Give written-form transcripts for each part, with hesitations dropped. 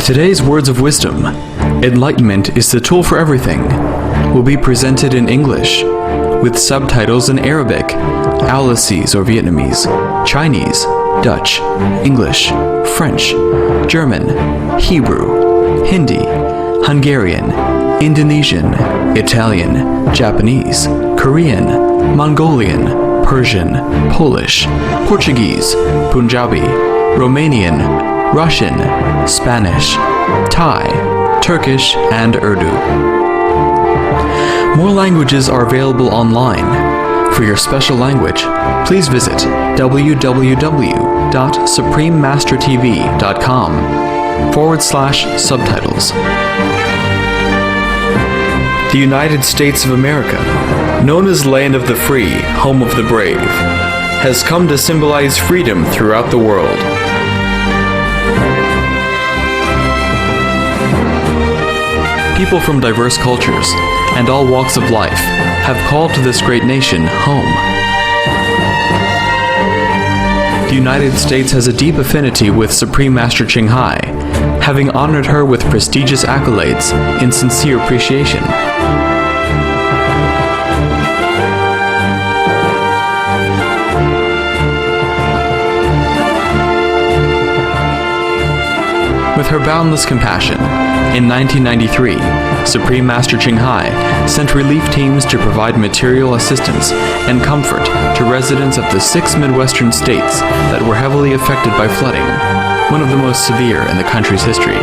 Today's words of wisdom, enlightenment is the tool for everything, will be presented in English, with subtitles in Arabic, Alices or Vietnamese, Chinese, Dutch, English, French, German, Hebrew, Hindi, Hungarian, Indonesian, Italian, Japanese, Korean, Mongolian, Persian, Polish, Portuguese, Punjabi, Romanian, Russian, Spanish, Thai, Turkish, and Urdu. More languages are available online. For your special language, please visit www.suprememastertv.com/subtitles. The United States of America, known as Land of the Free, Home of the Brave, has come to symbolize freedom throughout the world. People from diverse cultures and all walks of life have called to this great nation home. The United States has a deep affinity with Supreme Master Ching Hai, having honored her with prestigious accolades in sincere appreciation. With her boundless compassion, in 1993, Supreme Master Ching Hai sent relief teams to provide material assistance and comfort to residents of the 6 Midwestern states that were heavily affected by flooding, one of the most severe in the country's history.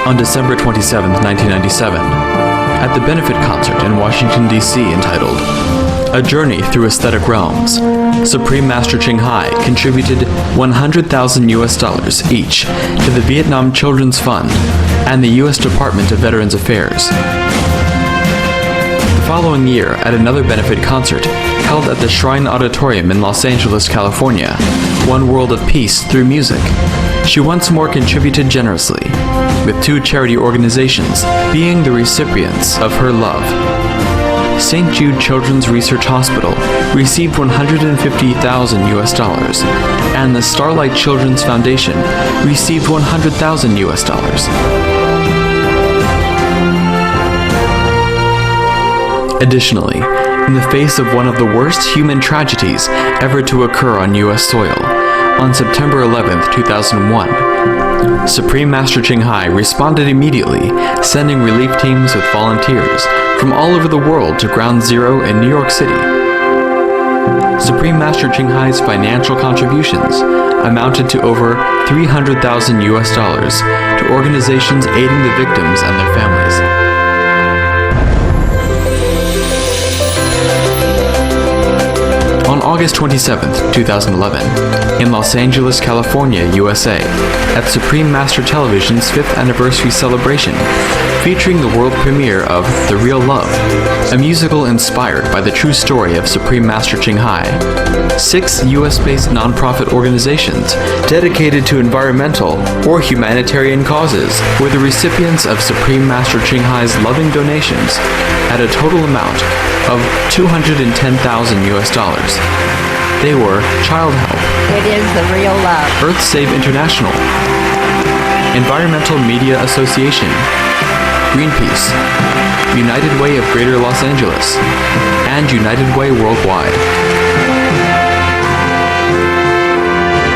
On December 27, 1997, at the benefit concert in Washington, D.C. entitled A Journey Through Aesthetic Realms, Supreme Master Ching Hai contributed $100,000 each to the Vietnam Children's Fund and the U.S. Department of Veterans Affairs. The following year, at another benefit concert held at the Shrine Auditorium in Los Angeles, California, One World of Peace Through Music, she once more contributed generously, with 2 charity organizations being the recipients of her love. St. Jude Children's Research Hospital received $150,000, and the Starlight Children's Foundation received $100,000. Additionally, in the face of one of the worst human tragedies ever to occur on U.S. soil, on September 11, 2001, Supreme Master Ching Hai responded immediately, sending relief teams with volunteers from all over the world to Ground Zero in New York City. Supreme Master Ching Hai's financial contributions amounted to over $300,000 to organizations aiding the victims and their families. On August 27, 2011, in Los Angeles, California, USA, at Supreme Master Television's 5th anniversary celebration, featuring the world premiere of The Real Love, a musical inspired by the true story of Supreme Master Ching Hai, 6 US-based nonprofit organizations dedicated to environmental or humanitarian causes were the recipients of Supreme Master Ching Hai's loving donations at a total amount of $210,000. They were Child Help, It is the real love, Earth Save International, Environmental Media Association, Greenpeace, United Way of Greater Los Angeles, and United Way Worldwide.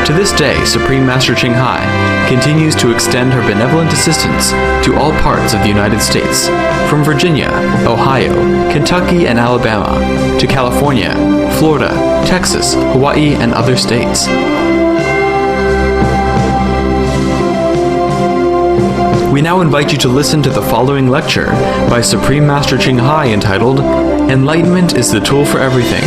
To this day, Supreme Master Ching Hai continues to extend her benevolent assistance to all parts of the United States, from Virginia, Ohio, Kentucky, and Alabama, to California, Florida, Texas, Hawaii, and other states. We now invite you to listen to the following lecture by Supreme Master Ching Hai entitled Enlightenment is the Tool for Everything,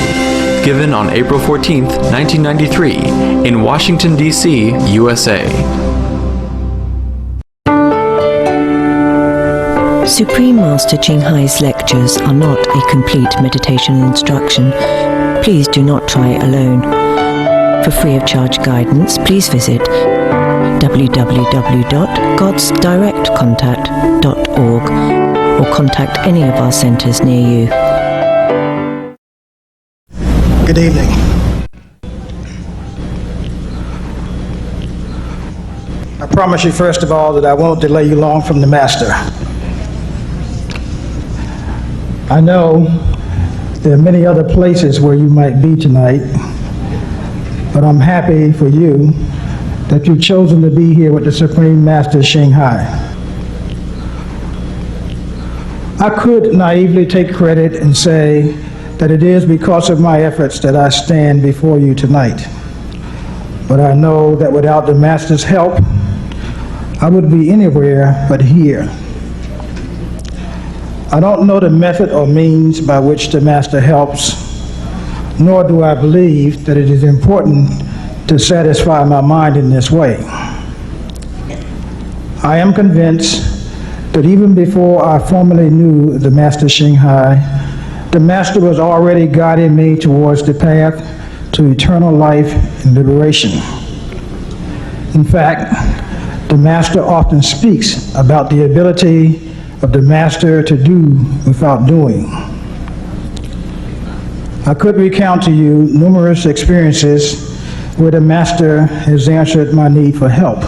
given on April 14, 1993, in Washington, D.C., USA. Supreme Master Ching Hai's lectures are not a complete meditation instruction. Please do not try alone. For free of charge guidance, please visit www.godsdirectcontact.org or contact any of our centers near you. Good evening. I promise you, first of all, that I won't delay you long from the Master. I know there are many other places where you might be tonight, but I'm happy for you that you've chosen to be here with the Supreme Master Shanghai. I could naively take credit and say that it is because of my efforts that I stand before you tonight. But I know that without the Master's help, I would be anywhere but here. I don't know the method or means by which the Master helps, nor do I believe that it is important to satisfy my mind in this way. I am convinced that even before I formally knew the Master Shanghai, the Master was already guiding me towards the path to eternal life and liberation. In fact, the Master often speaks about the ability of the Master to do without doing. I could recount to you numerous experiences where the Master has answered my need for help.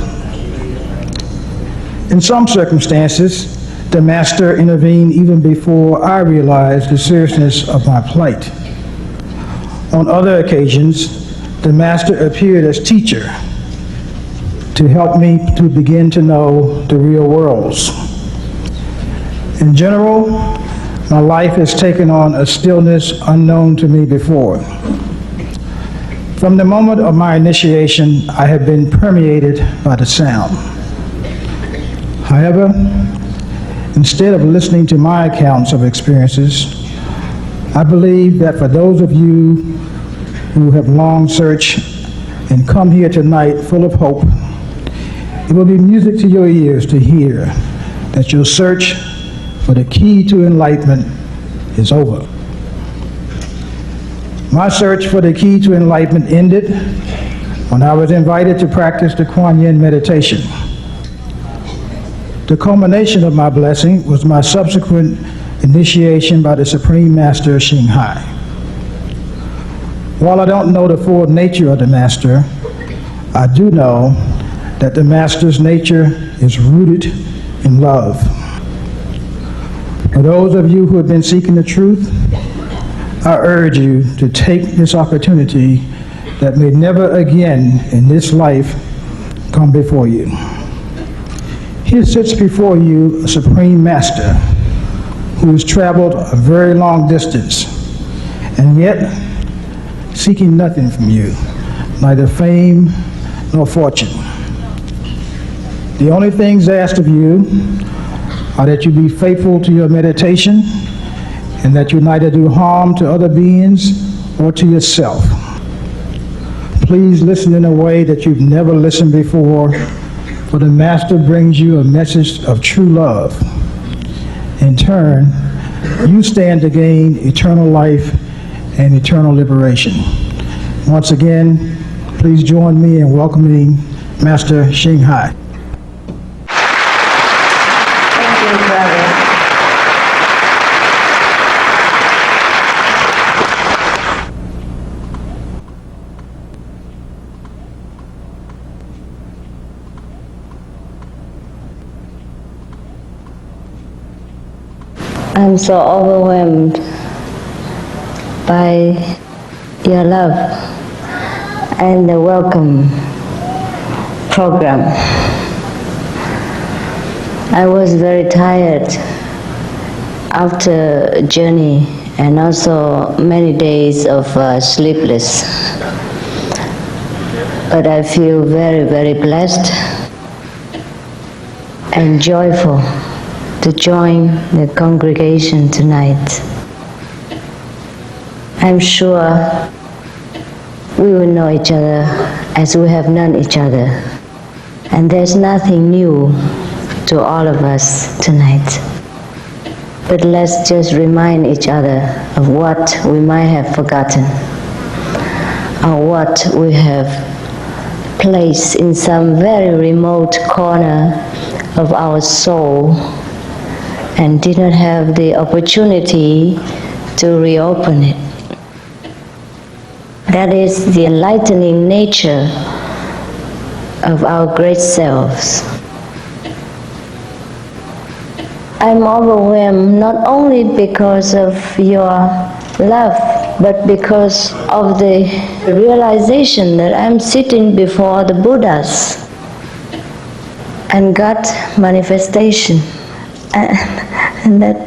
In some circumstances, the Master intervened even before I realized the seriousness of my plight. On other occasions, the Master appeared as teacher to help me to begin to know the real worlds. In general, my life has taken on a stillness unknown to me before. From the moment of my initiation, I have been permeated by the sound. However, instead of listening to my accounts of experiences, I believe that for those of you who have long searched and come here tonight full of hope, it will be music to your ears to hear that your search for the key to enlightenment is over. My search for the key to enlightenment ended when I was invited to practice the Kuan Yin meditation. The culmination of my blessing was my subsequent initiation by the Supreme Master Shanghai. While I don't know the full nature of the Master, I do know that the Master's nature is rooted in love. For those of you who have been seeking the truth, I urge you to take this opportunity that may never again in this life come before you. Here sits before you a Supreme Master who has traveled a very long distance and yet seeking nothing from you, neither fame nor fortune. The only things asked of you are that you be faithful to your meditation and that you neither do harm to other beings or to yourself. Please listen in a way that you've never listened before, for the Master brings you a message of true love. In turn, you stand to gain eternal life and eternal liberation. Once again, please join me in welcoming Master Shanghai. Thank you, brother. I'm so overwhelmed by your love and the welcome program. I was very tired after a journey and also many days of sleepless. But I feel very, very blessed and joyful to join the congregation tonight. I'm sure we will know each other as we have known each other, and there's nothing new to all of us tonight. But let's just remind each other of what we might have forgotten, or what we have placed in some very remote corner of our soul and did not have the opportunity to reopen it. That is the enlightening nature of our great selves. I'm overwhelmed not only because of your love, but because of the realization that I'm sitting before the Buddhas and God manifestation, and that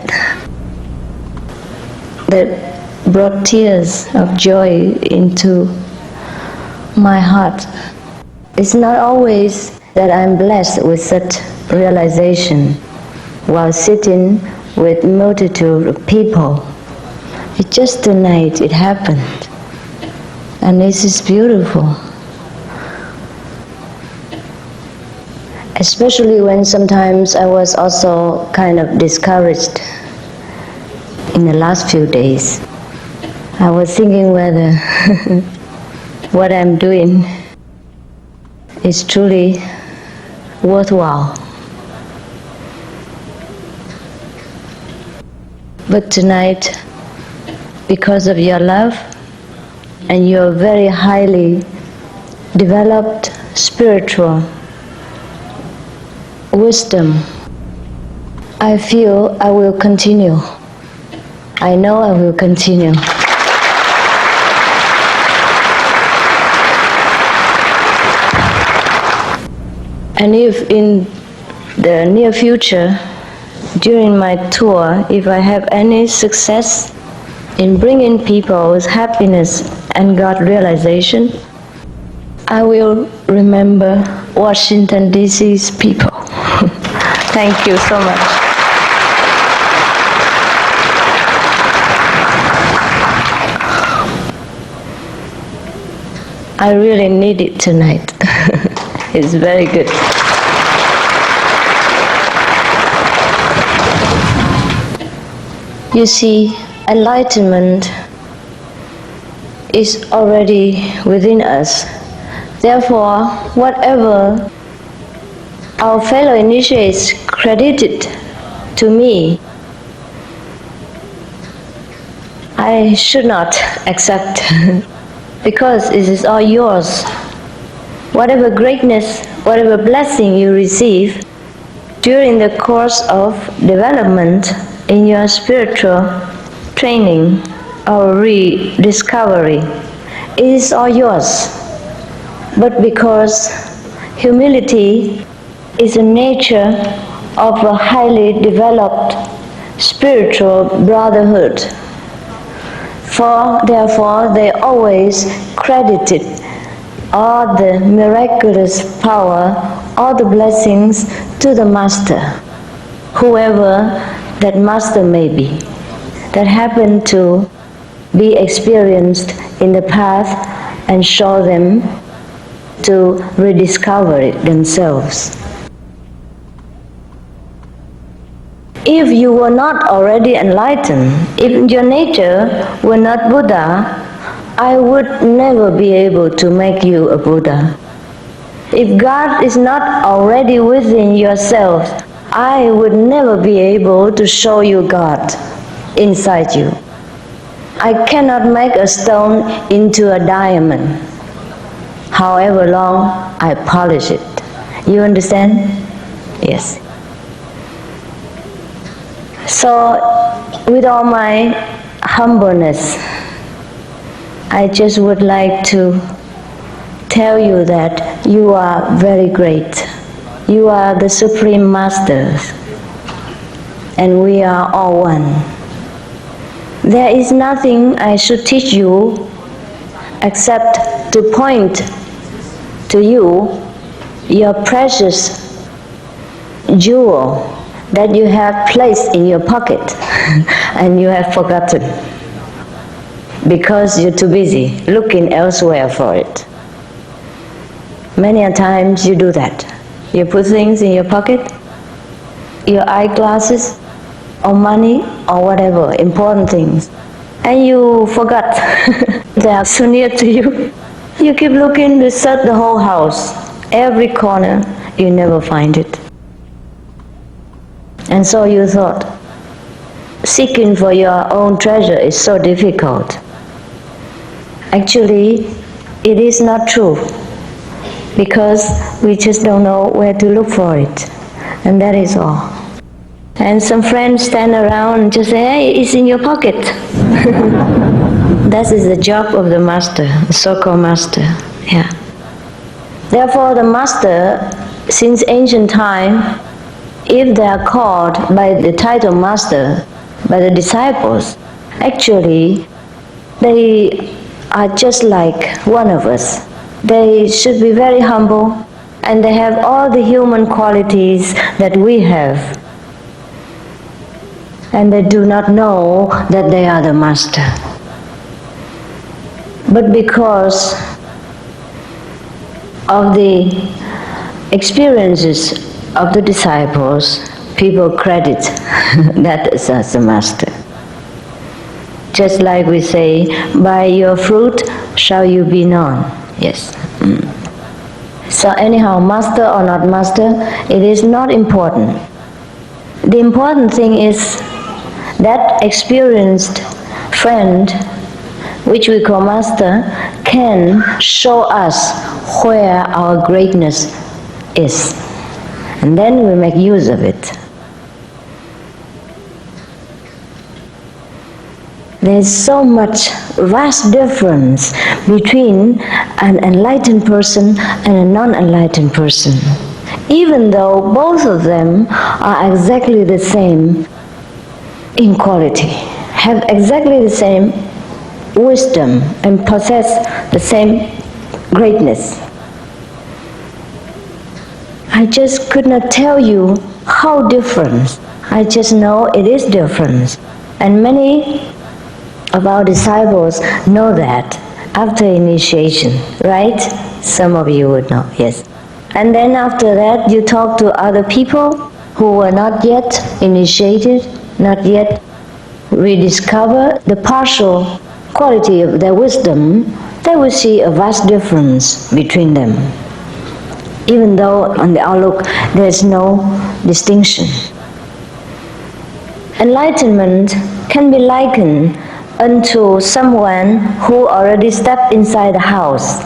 brought tears of joy into my heart. It's not always that I'm blessed with such realization while sitting with multitude of people. It's just tonight it happened, and this is beautiful. Especially when sometimes I was also kind of discouraged in the last few days. I was thinking whether what I'm doing is truly worthwhile. But tonight, because of your love and your very highly developed spiritual wisdom, I feel I will continue. I know I will continue. And if in the near future, during my tour, if I have any success in bringing people's happiness and God realization, I will remember Washington DC's people. Thank you so much. I really need it tonight. It's very good. You see, enlightenment is already within us. Therefore, whatever our fellow initiates credited to me, I should not accept because it is all yours. Whatever greatness, whatever blessing you receive during the course of development in your spiritual training or rediscovery, it is all yours. But because humility is a nature of a highly developed spiritual brotherhood, therefore they always credited all the miraculous power, all the blessings to the Master, whoever that Master may be, that happened to be experienced in the path and show them to rediscover it themselves. If you were not already enlightened, if your nature were not Buddha, I would never be able to make you a Buddha. If God is not already within yourself, I would never be able to show you God inside you. I cannot make a stone into a diamond, however long I polish it. You understand? Yes. So, with all my humbleness, I just would like to tell you that you are very great. You are the Supreme Masters, and we are all one. There is nothing I should teach you except to point to you your precious jewel that you have placed in your pocket and you have forgotten because you're too busy looking elsewhere for it. Many a times you do that. You put things in your pocket, your eyeglasses, or money, or whatever, important things, and you forgot they are so near to you. You keep looking to search the whole house, every corner, you never find it. And so you thought, seeking for your own treasure is so difficult. Actually, it is not true. because we just don't know where to look for it, and that is all. And some friends stand around and just say, hey, it's in your pocket. That is the job of the master, the so-called master. Yeah. Therefore, the master, since ancient time, if they are called by the title master, by the disciples, actually, they are just like one of us. They should be very humble, and they have all the human qualities that we have. And they do not know that they are the master. But because of the experiences of the disciples, people credit that as the master. Just like we say, by your fruit shall you be known. Yes. So anyhow, master or not master, it is not important. The important thing is that experienced friend, which we call master, can show us where our greatness is. And then we make use of it. There is so much vast difference between an enlightened person and a non-enlightened person. Even though both of them are exactly the same in quality, have exactly the same wisdom, and possess the same greatness. I just could not tell you how different. I just know it is different. And many of our disciples know that after initiation, right? Some of you would know, yes. And then after that, you talk to other people who were not yet initiated, not yet rediscover the partial quality of their wisdom, they will see a vast difference between them, even though on the outlook there is no distinction. Enlightenment can be likened unto someone who already stepped inside the house.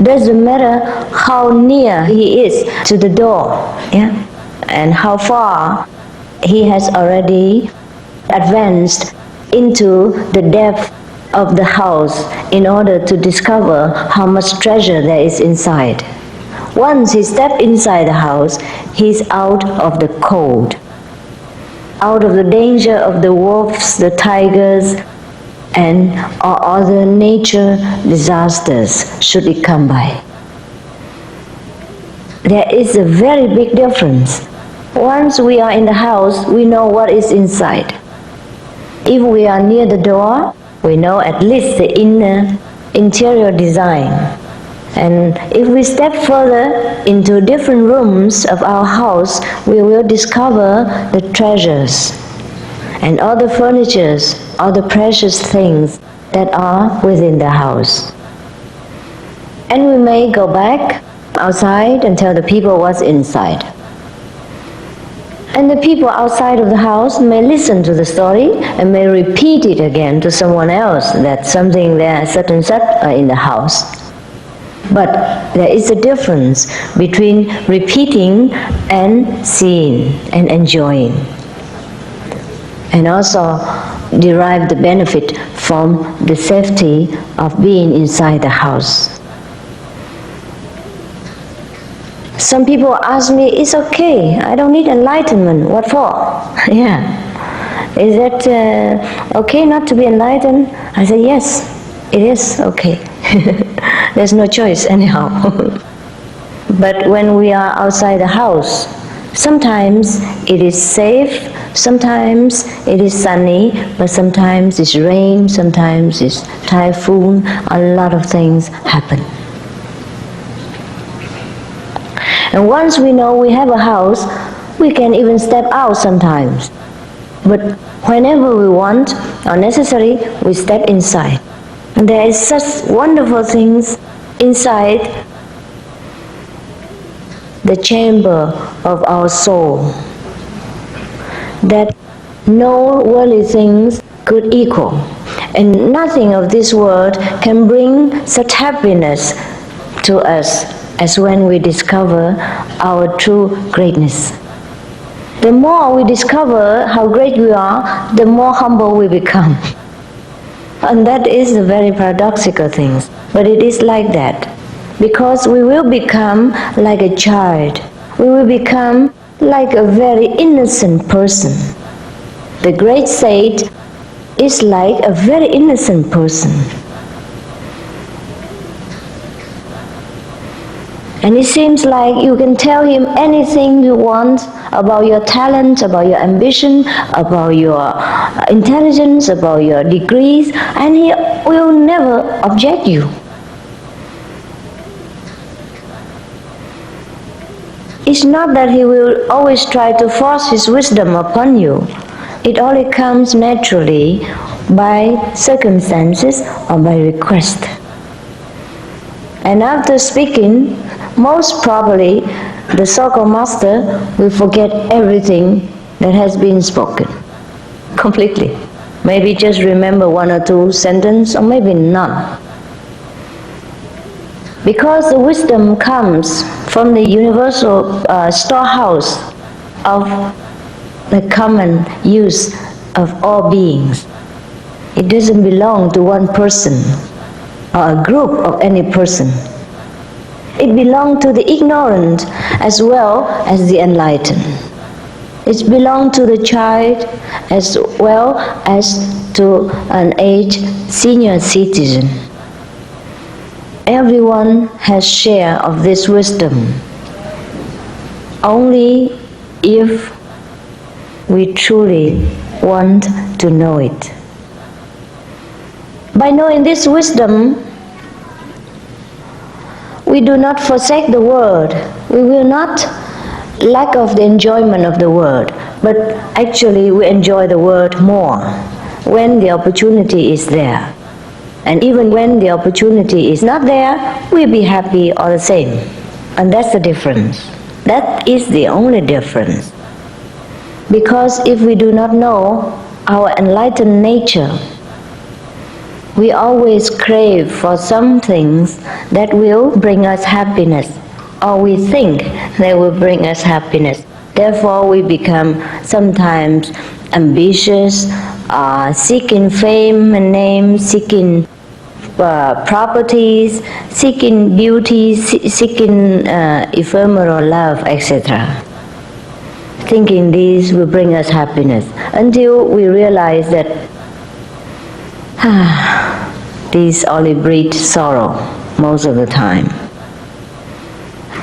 Doesn't matter how near he is to the door, yeah, and how far he has already advanced into the depth of the house in order to discover how much treasure there is inside. Once he steps inside the house, he's out of the cold, out of the danger of the wolves, the tigers, and or other nature disasters should it come by. There is a very big difference. Once we are in the house, we know what is inside. If we are near the door, we know at least the interior design. And if we step further into different rooms of our house, we will discover the treasures and all the furnitures, all the precious things that are within the house. And we may go back outside and tell the people what's inside. And the people outside of the house may listen to the story and may repeat it again to someone else that something there, such and such are in the house. But there is a difference between repeating and seeing and enjoying, and also derive the benefit from the safety of being inside the house. Some people ask me, it's okay, I don't need enlightenment, what for? Yeah. Is that okay not to be enlightened? I say, yes, it is okay. There's no choice anyhow. But when we are outside the house, sometimes it is safe, sometimes it is sunny, but sometimes it's rain, sometimes it's typhoon, a lot of things happen. And once we know we have a house, we can even step out sometimes. But whenever we want or necessary, we step inside. And there is such wonderful things inside the chamber of our soul that no worldly things could equal. And nothing of this world can bring such happiness to us as when we discover our true greatness. The more we discover how great we are, the more humble we become. And that is a very paradoxical thing, but it is like that. Because we will become like a child. We will become like a very innocent person. The great sage is like a very innocent person. And it seems like you can tell him anything you want about your talent, about your ambition, about your intelligence, about your degrees, and he will never object you. It's not that he will always try to force his wisdom upon you. It only comes naturally by circumstances or by request. And after speaking, most probably the so-called master will forget everything that has been spoken completely. Maybe just remember one or two sentences, or maybe none. Because the wisdom comes from the universal storehouse of the common use of all beings. It doesn't belong to one person or a group of any person. It belongs to the ignorant as well as the enlightened. It belongs to the child as well as to an aged senior citizen. Everyone has share of this wisdom. Only if we truly want to know it. By knowing this wisdom, we do not forsake the world. We will not lack of the enjoyment of the world, but actually we enjoy the world more when the opportunity is there. And even when the opportunity is not there, we'll be happy all the same. And that's the difference. That is the only difference. Because if we do not know our enlightened nature, we always crave for some things that will bring us happiness, or we think they will bring us happiness. Therefore, we become sometimes ambitious, seeking fame and name, seeking properties, seeking beauty, seeking ephemeral love, etc. Thinking these will bring us happiness, until we realize that these only breed sorrow most of the time.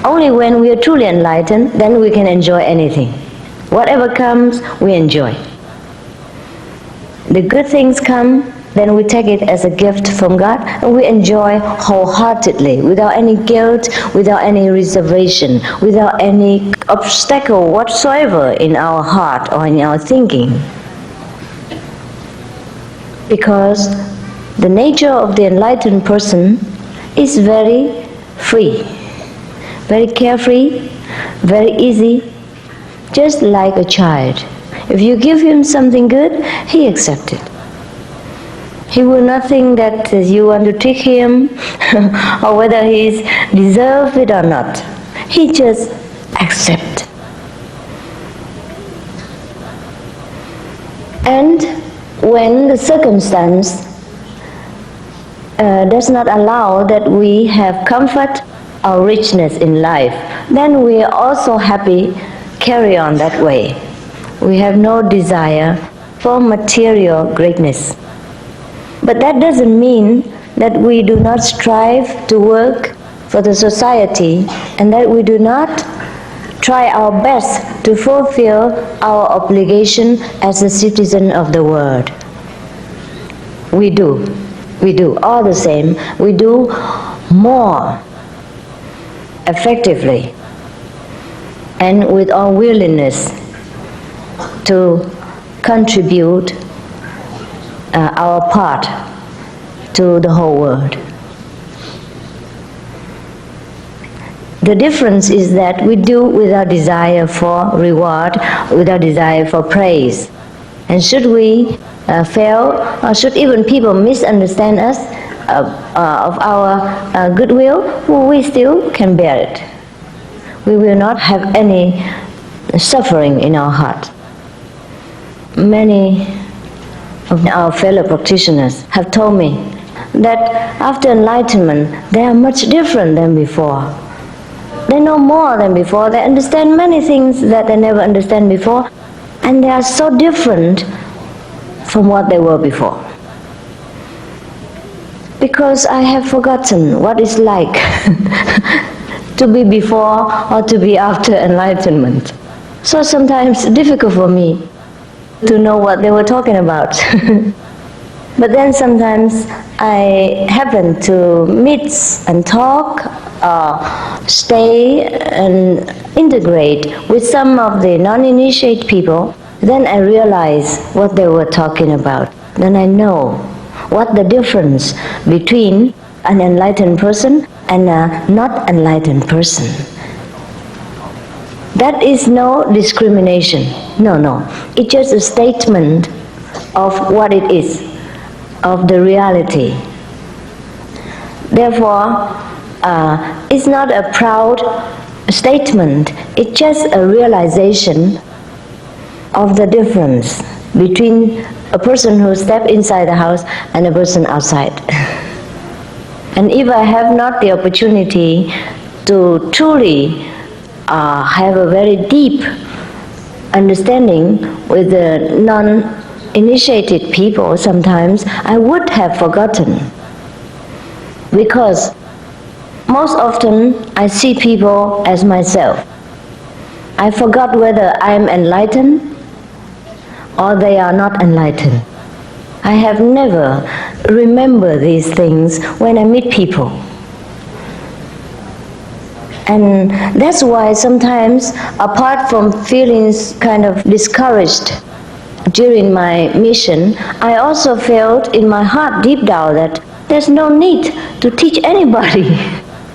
Only when we are truly enlightened, then we can enjoy anything. Whatever comes, we enjoy. The good things come, then we take it as a gift from God, and we enjoy wholeheartedly, without any guilt, without any reservation, without any obstacle whatsoever in our heart or in our thinking. Because the nature of the enlightened person is very free, very carefree, very easy, just like a child. If you give him something good, he accepts it. He will not think that you want to trick him or whether he deserves it or not. He just accepts. And when the circumstance does not allow that we have comfort or richness in life, then we are also happy, carry on that way. We have no desire for material greatness. But that doesn't mean that we do not strive to work for the society and that we do not try our best to fulfill our obligation as a citizen of the world. We do all the same. We do more effectively and with all willingness to contribute our part to the whole world. The difference is that we do without desire for reward, without desire for praise. And should we fail, or should even people misunderstand us, of our goodwill, we still can bear it. We will not have any suffering in our heart. Many of our fellow practitioners have told me that after enlightenment, they are much different than before. They know more than before. They understand many things that they never understand before, and they are so different from what they were before. Because I have forgotten what it's like to be before or to be after enlightenment. So sometimes it's difficult for me to know what they were talking about. But then sometimes I happen to meet and talk, stay and integrate with some of the non-initiated people. Then I realize what they were talking about. Then I know what the difference between an enlightened person and a not enlightened person. That is no discrimination. No. It's just a statement of what it is, of the reality. Therefore, it's not a proud statement. It's just a realization of the difference between a person who steps inside the house and a person outside. And if I have not the opportunity to truly have a very deep understanding with the non-initiated people, sometimes I would have forgotten. Because most often I see people as myself. I forgot whether I'm enlightened or they are not enlightened. I have never remembered these things when I meet people. And that's why sometimes, apart from feeling kind of discouraged during my mission, I also felt in my heart deep down that there's no need to teach anybody.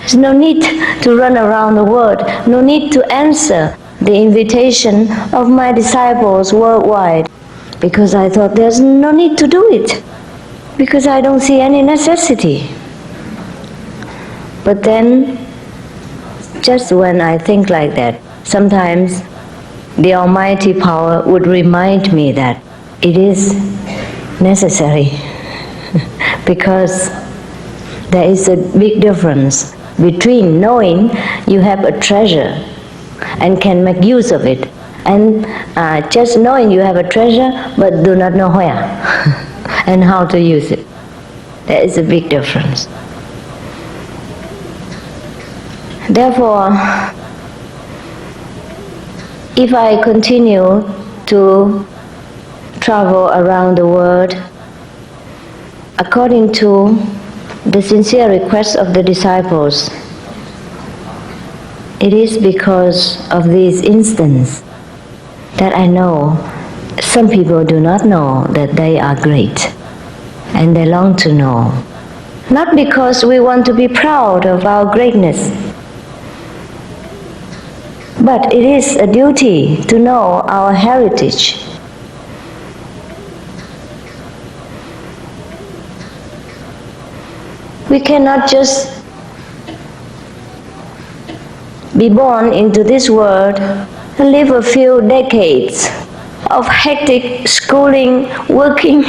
There's no need to run around the world, no need to answer the invitation of my disciples worldwide, because I thought there's no need to do it, because I don't see any necessity. But then, just when I think like that, sometimes the Almighty Power would remind me that it is necessary because there is a big difference between knowing you have a treasure and can make use of it, and just knowing you have a treasure but do not know where and how to use it. There is a big difference. Therefore, if I continue to travel around the world according to the sincere request of the disciples, it is because of these instances that I know some people do not know that they are great, and they long to know. Not because we want to be proud of our greatness, but it is a duty to know our heritage. We cannot just be born into this world and live a few decades of hectic schooling, working,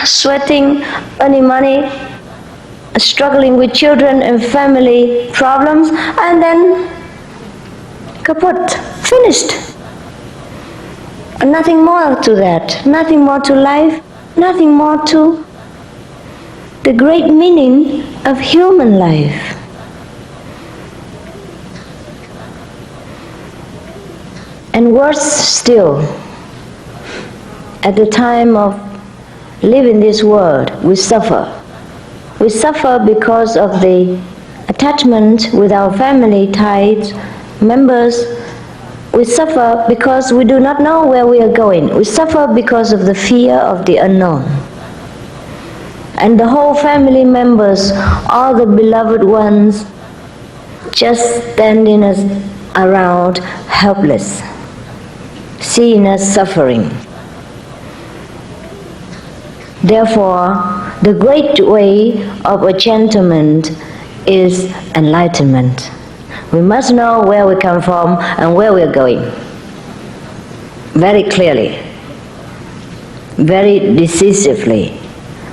sweating, earning money, struggling with children and family problems, and then kaput, finished. Nothing more to that, nothing more to life, nothing more to the great meaning of human life. And worse still, at the time of living this world, we suffer. We suffer because of the attachment with our family ties, members. We suffer because we do not know where we are going. We suffer because of the fear of the unknown. And the whole family members, all the beloved ones, just standing us around helpless, seeing us suffering. Therefore, The great way of a gentleman is enlightenment. We must know where we come from and where we are going. Very clearly, very decisively,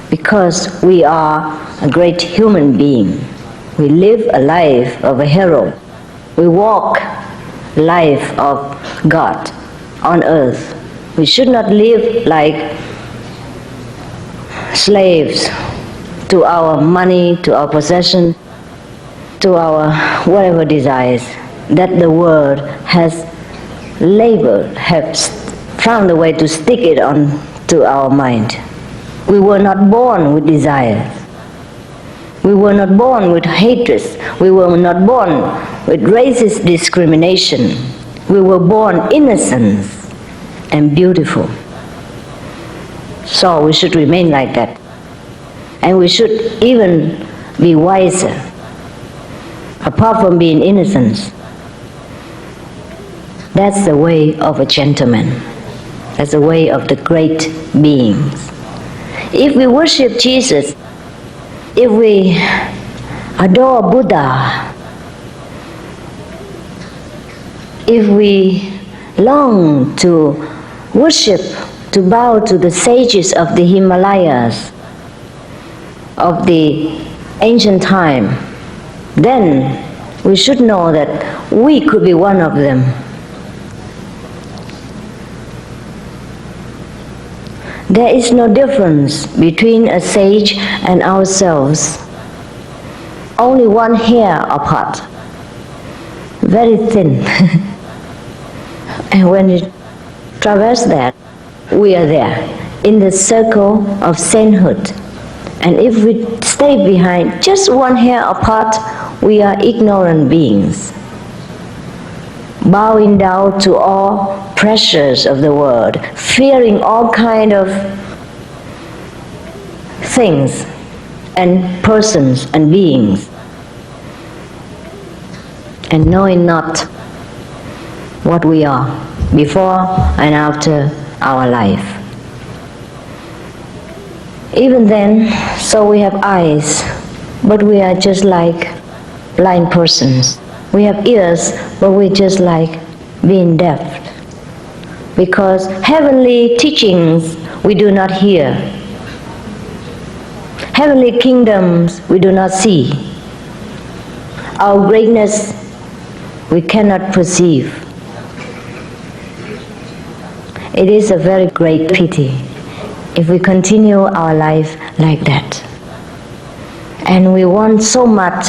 because we are a great human being. We live a life of a hero. We walk life of God on earth. We should not live like slaves to our money, to our possession, to our whatever desires that the world has labeled, has found a way to stick it on to our mind. We were not born with desires. We were not born with hatred. We were not born with racist discrimination. We were born innocent and beautiful. So we should remain like that. And we should even be wiser. Apart from being innocent, that's the way of a gentleman. That's the way of the great beings. If we worship Jesus, if we adore Buddha, if we long to worship, to bow to the sages of the Himalayas, of the ancient time, then we should know that we could be one of them. There is no difference between a sage and ourselves. Only one hair apart. Very thin. And when we traverse that, we are there in the circle of sainthood. And if we stay behind just one hair apart, we are ignorant beings, bowing down to all pressures of the world, fearing all kind of things and persons and beings, and knowing not what we are before and after our life. Even then, so we have eyes, but we are just like blind persons. We have ears, but we're just like being deaf. Because heavenly teachings we do not hear. Heavenly kingdoms we do not see. Our greatness we cannot perceive. It is a very great pity if we continue our life like that. And we want so much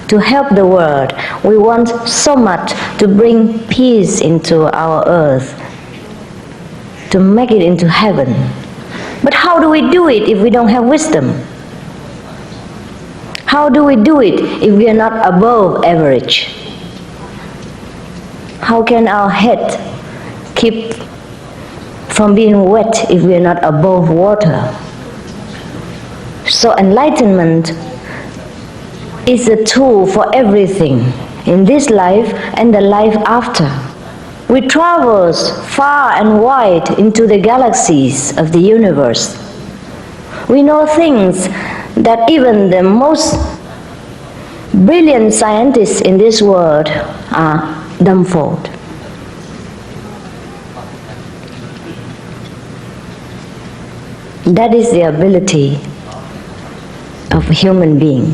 to help the world. We want so much to bring peace into our earth, to make it into heaven. But how do we do it if we don't have wisdom? How do we do it if we are not above average? How can our head keep from being wet if we are not above water? So enlightenment is a tool for everything in this life and the life after. We travel far and wide into the galaxies of the universe. We know things that even the most brilliant scientists in this world are dumbfounded. That is the ability of a human being.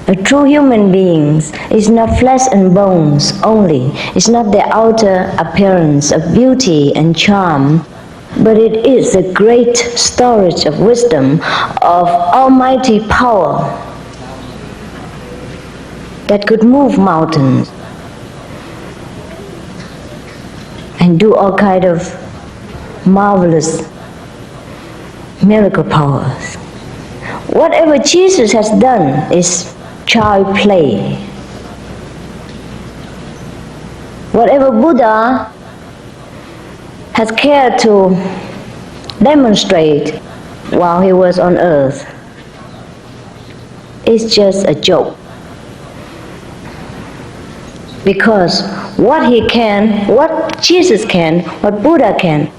A true human being is not flesh and bones only. It's not the outer appearance of beauty and charm, but it is a great storage of wisdom, of almighty power that could move mountains and do all kind of marvelous miracle powers. Whatever Jesus has done is child play. Whatever Buddha has cared to demonstrate while he was on earth is just a joke. Because what he can, what Jesus can, what Buddha can,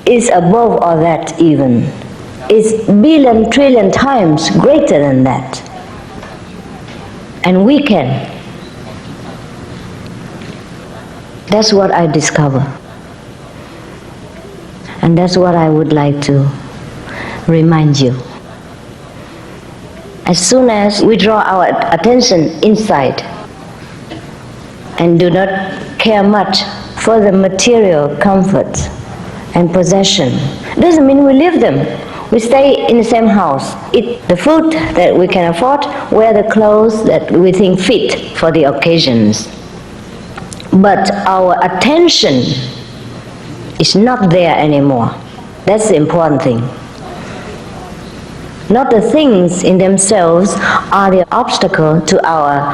is above all that even. is billion trillion times greater than that. And we can. That's what I discover. And that's what I would like to remind you. As soon as we draw our attention inside and do not care much for the material comforts and possession, doesn't mean we leave them. We stay in the same house, eat the food that we can afford, wear the clothes that we think fit for the occasions. But our attention is not there anymore. That's the important thing. Not the things in themselves are the obstacle to our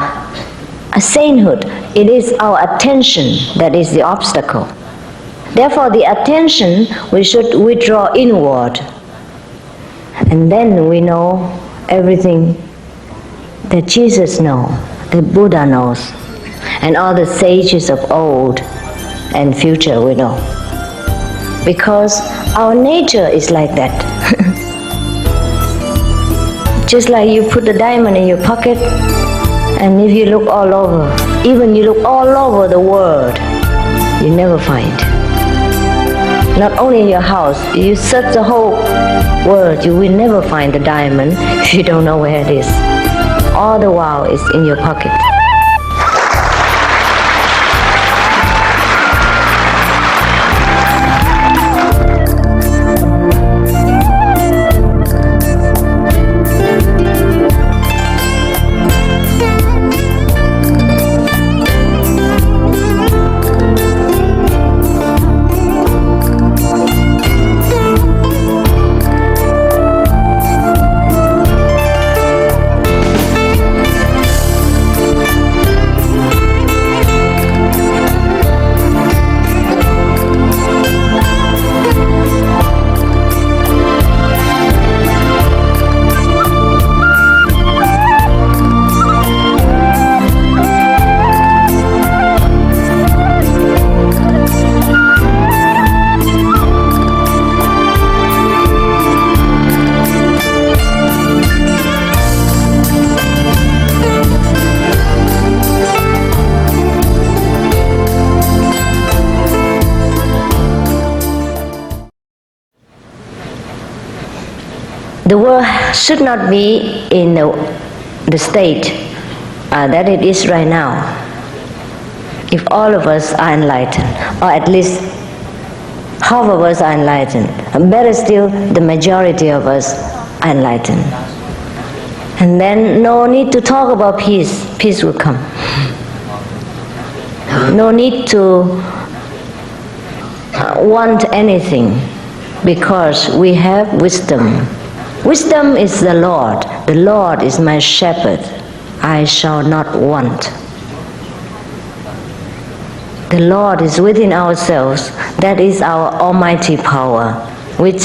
sainthood. It is our attention that is the obstacle. Therefore, the attention we should withdraw inward. And then we know everything that Jesus knows, that Buddha knows, and all the sages of old and future we know. Because our nature is like that. Just like you put a diamond in your pocket, and if you look all over, even you look all over the world, you never find. Not only in your house, you search the whole world, you will never find the diamond if you don't know where it is. All the while it's in your pocket. The world should not be in the state that it is right now if all of us are enlightened, or at least half of us are enlightened. Better still, the majority of us are enlightened. And then no need to talk about peace. Peace will come. No need to want anything, because we have wisdom. Wisdom is the Lord. The Lord is my shepherd. I shall not want. The Lord is within ourselves. That is our almighty power, which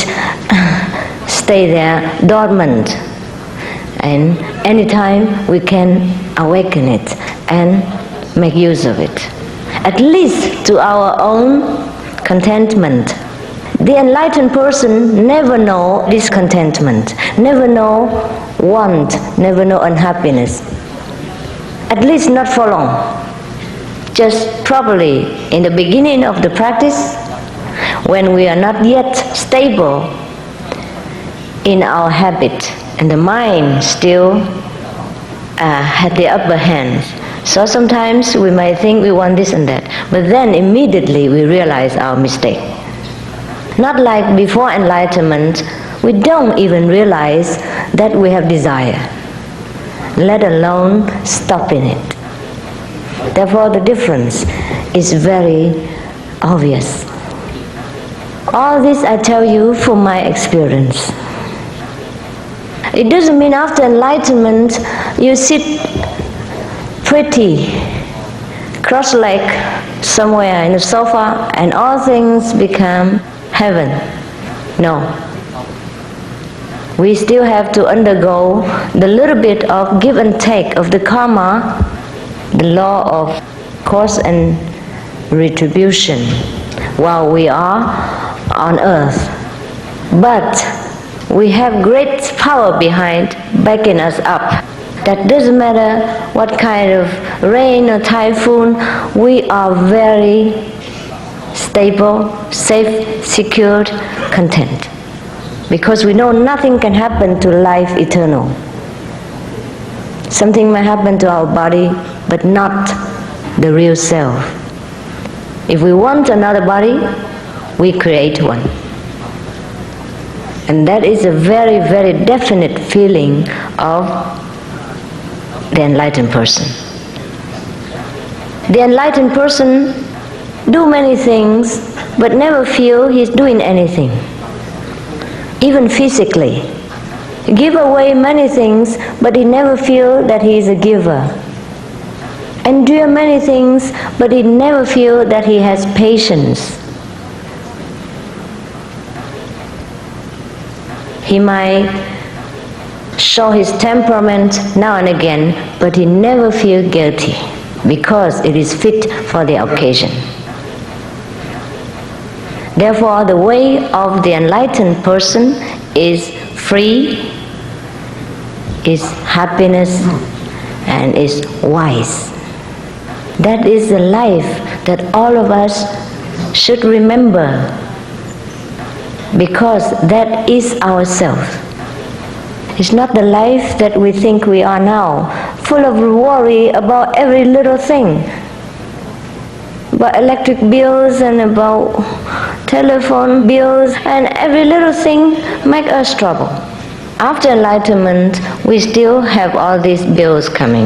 stay there dormant. And anytime we can awaken it and make use of it. At least to our own contentment. The enlightened person never know discontentment, never know want, never know unhappiness. At least not for long. Just probably in the beginning of the practice, when we are not yet stable in our habit, and the mind still had the upper hand. So sometimes we might think we want this and that, but then immediately we realize our mistake. Not like before enlightenment, we don't even realize that we have desire, let alone stopping it. Therefore, the difference is very obvious. All this I tell you from my experience. It doesn't mean after enlightenment you sit pretty, cross-legged somewhere in the sofa and all things become heaven. No. We still have to undergo the little bit of give and take of the karma, the law of cause and retribution while we are on earth. But We have great power behind backing us up. That doesn't matter what kind of rain or typhoon, we are very stable, safe, secured, content. Because we know nothing can happen to life eternal. Something may happen to our body, but not the real self. If we want another body, we create one. And that is a very, very definite feeling of the enlightened person. The enlightened person do many things, but never feel he's doing anything. Even physically. Give away many things, but he never feel that he is a giver. Endure many things, but he never feel that he has patience. He might show his temperament now and again, but he never feel guilty because it is fit for the occasion. Therefore, the way of the enlightened person is free, is happiness, and is wise. That is the life that all of us should remember, because that is ourself. It's not the life that we think we are now, full of worry about every little thing, about electric bills and about telephone bills, and every little thing make us trouble. After enlightenment, we still have all these bills coming.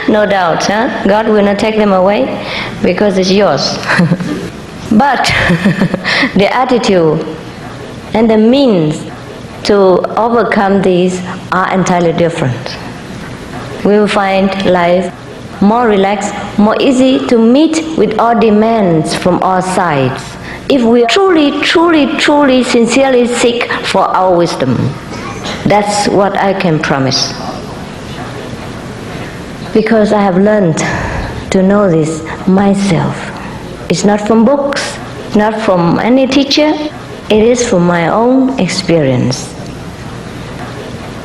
No doubt, huh? God will not take them away because it's yours. But the attitude and the means to overcome these are entirely different. We will find life more relaxed, more easy to meet with all demands from all sides, if we truly, sincerely seek for our wisdom. That's what I can promise. Because I have learned to know this myself. It's not from books, not from any teacher, it is from my own experience.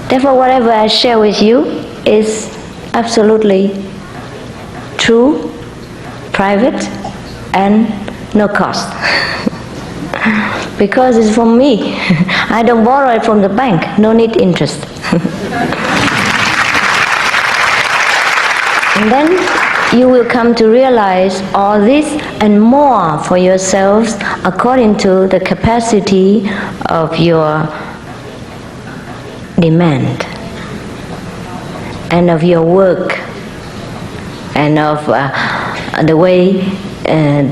Therefore, whatever I share with you is absolutely true, private, and no cost. Because it's from me. I don't borrow it from the bank, no need interest. And then you will come to realize all this and more for yourselves according to the capacity of your demand and of your work and of the way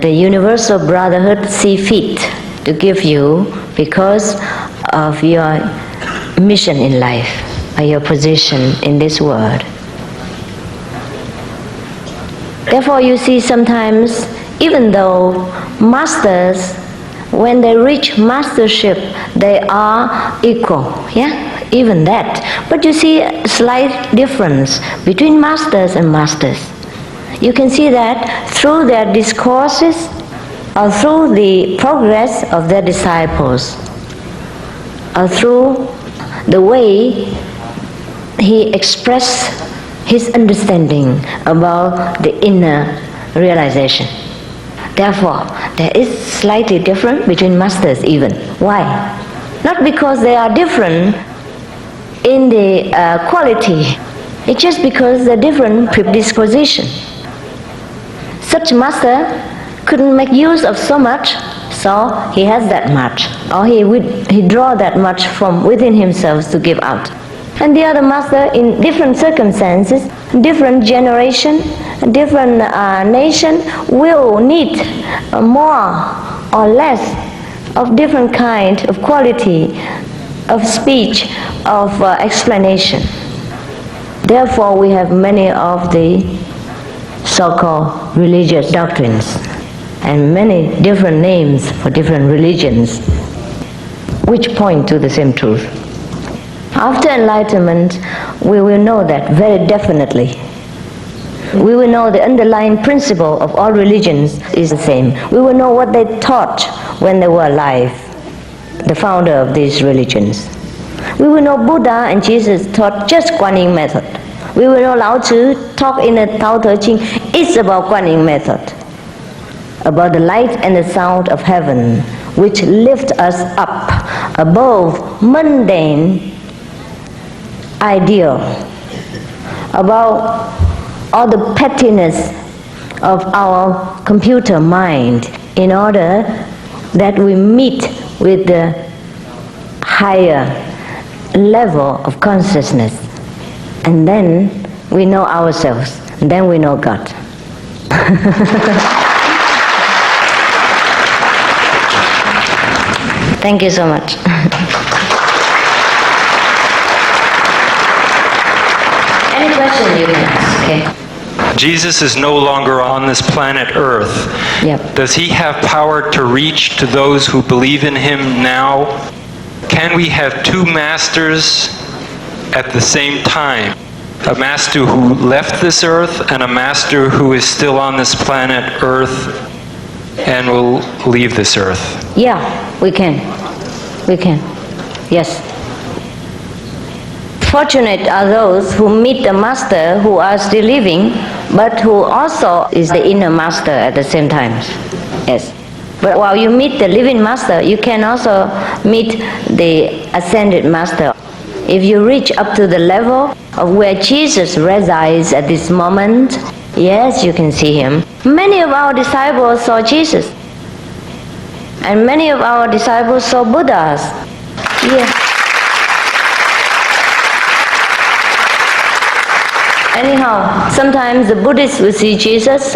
the universal brotherhood see fit to give you because of your mission in life or your position in this world. Therefore, you see sometimes, even though masters, when they reach mastership, they are equal, yeah, even that. But you see a slight difference between masters and masters. You can see that through their discourses or through the progress of their disciples or through the way he expressed his understanding about the inner realization. Therefore, there is slightly different between masters even. Why? Not because they are different in the quality, it's just because they're different predisposition. Such master couldn't make use of so much, so he has that much, or he draw that much from within himself to give out. And the other master, in different circumstances, different generation, different nation, will need more or less of different kind of quality of speech, of explanation. Therefore, we have many of the so-called religious doctrines and many different names for different religions which point to the same truth. After enlightenment, we will know that very definitely. We will know the underlying principle of all religions is the same. We will know what they taught when they were alive. the founder of these religions. We will know Buddha and Jesus taught just Guanyin method. We will know Lao Tzu talk in the Tao Te Ching. It's about Guanyin method, about the light and the sound of heaven, which lift us up above mundane ideal, about all the pettiness of our computer mind, in order that we meet with the higher level of consciousness, and then we know ourselves, and then we know God. Thank you so much. Any question you can ask, okay? Jesus is no longer on this planet Earth. Yep. Does he have power to reach to those who believe in him now? Can we have two masters at the same time? A master who left this earth and a master who is still on this planet Earth and will leave this earth? Yeah, we can. We can. Yes. Fortunate are those who meet the master who are still living, but who also is the inner master at the same time. Yes. But while you meet the living master, you can also meet the ascended master. If you reach up to the level of where Jesus resides at this moment, yes, you can see him. Many of our disciples saw Jesus. And many of our disciples saw Buddhas. Yeah. Anyhow, sometimes the Buddhists will see Jesus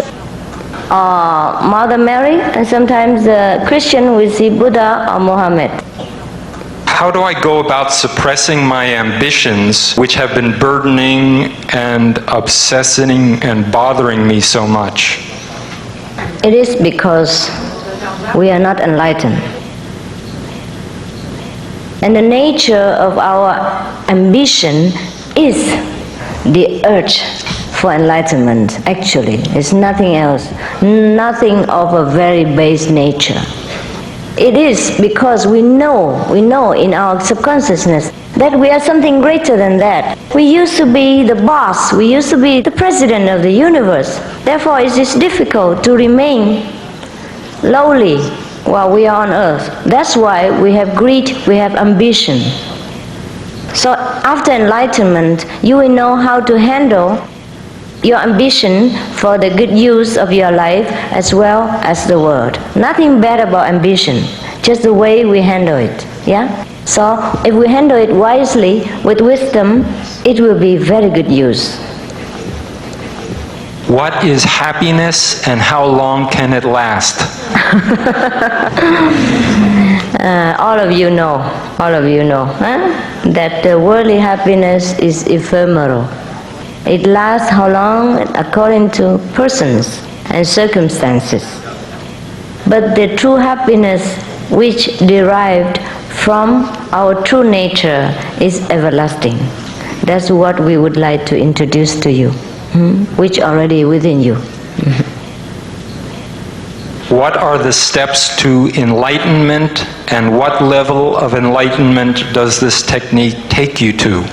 or Mother Mary, and sometimes the Christian will see Buddha or Muhammad. How do I go about suppressing my ambitions, which have been burdening and obsessing and bothering me so much? It is because we are not enlightened. And the nature of our ambition is the urge for enlightenment, actually. It's nothing else, nothing of a very base nature. It is because we know in our subconsciousness that we are something greater than that. We used to be the boss, we used to be the president of the universe. Therefore, it is difficult to remain lowly while we are on earth. That's why we have greed, we have ambition. So after enlightenment, you will know how to handle your ambition for the good use of your life as well as the world. Nothing bad about ambition, just the way we handle it. Yeah? So if we handle it wisely, with wisdom, it will be very good use. What is happiness and how long can it last? All of you know, that the worldly happiness is ephemeral. It lasts how long according to persons and circumstances. But the true happiness which derived from our true nature is everlasting. That's what we would like to introduce to you, which already within you. What are the steps to enlightenment, and what level of enlightenment does this technique take you to?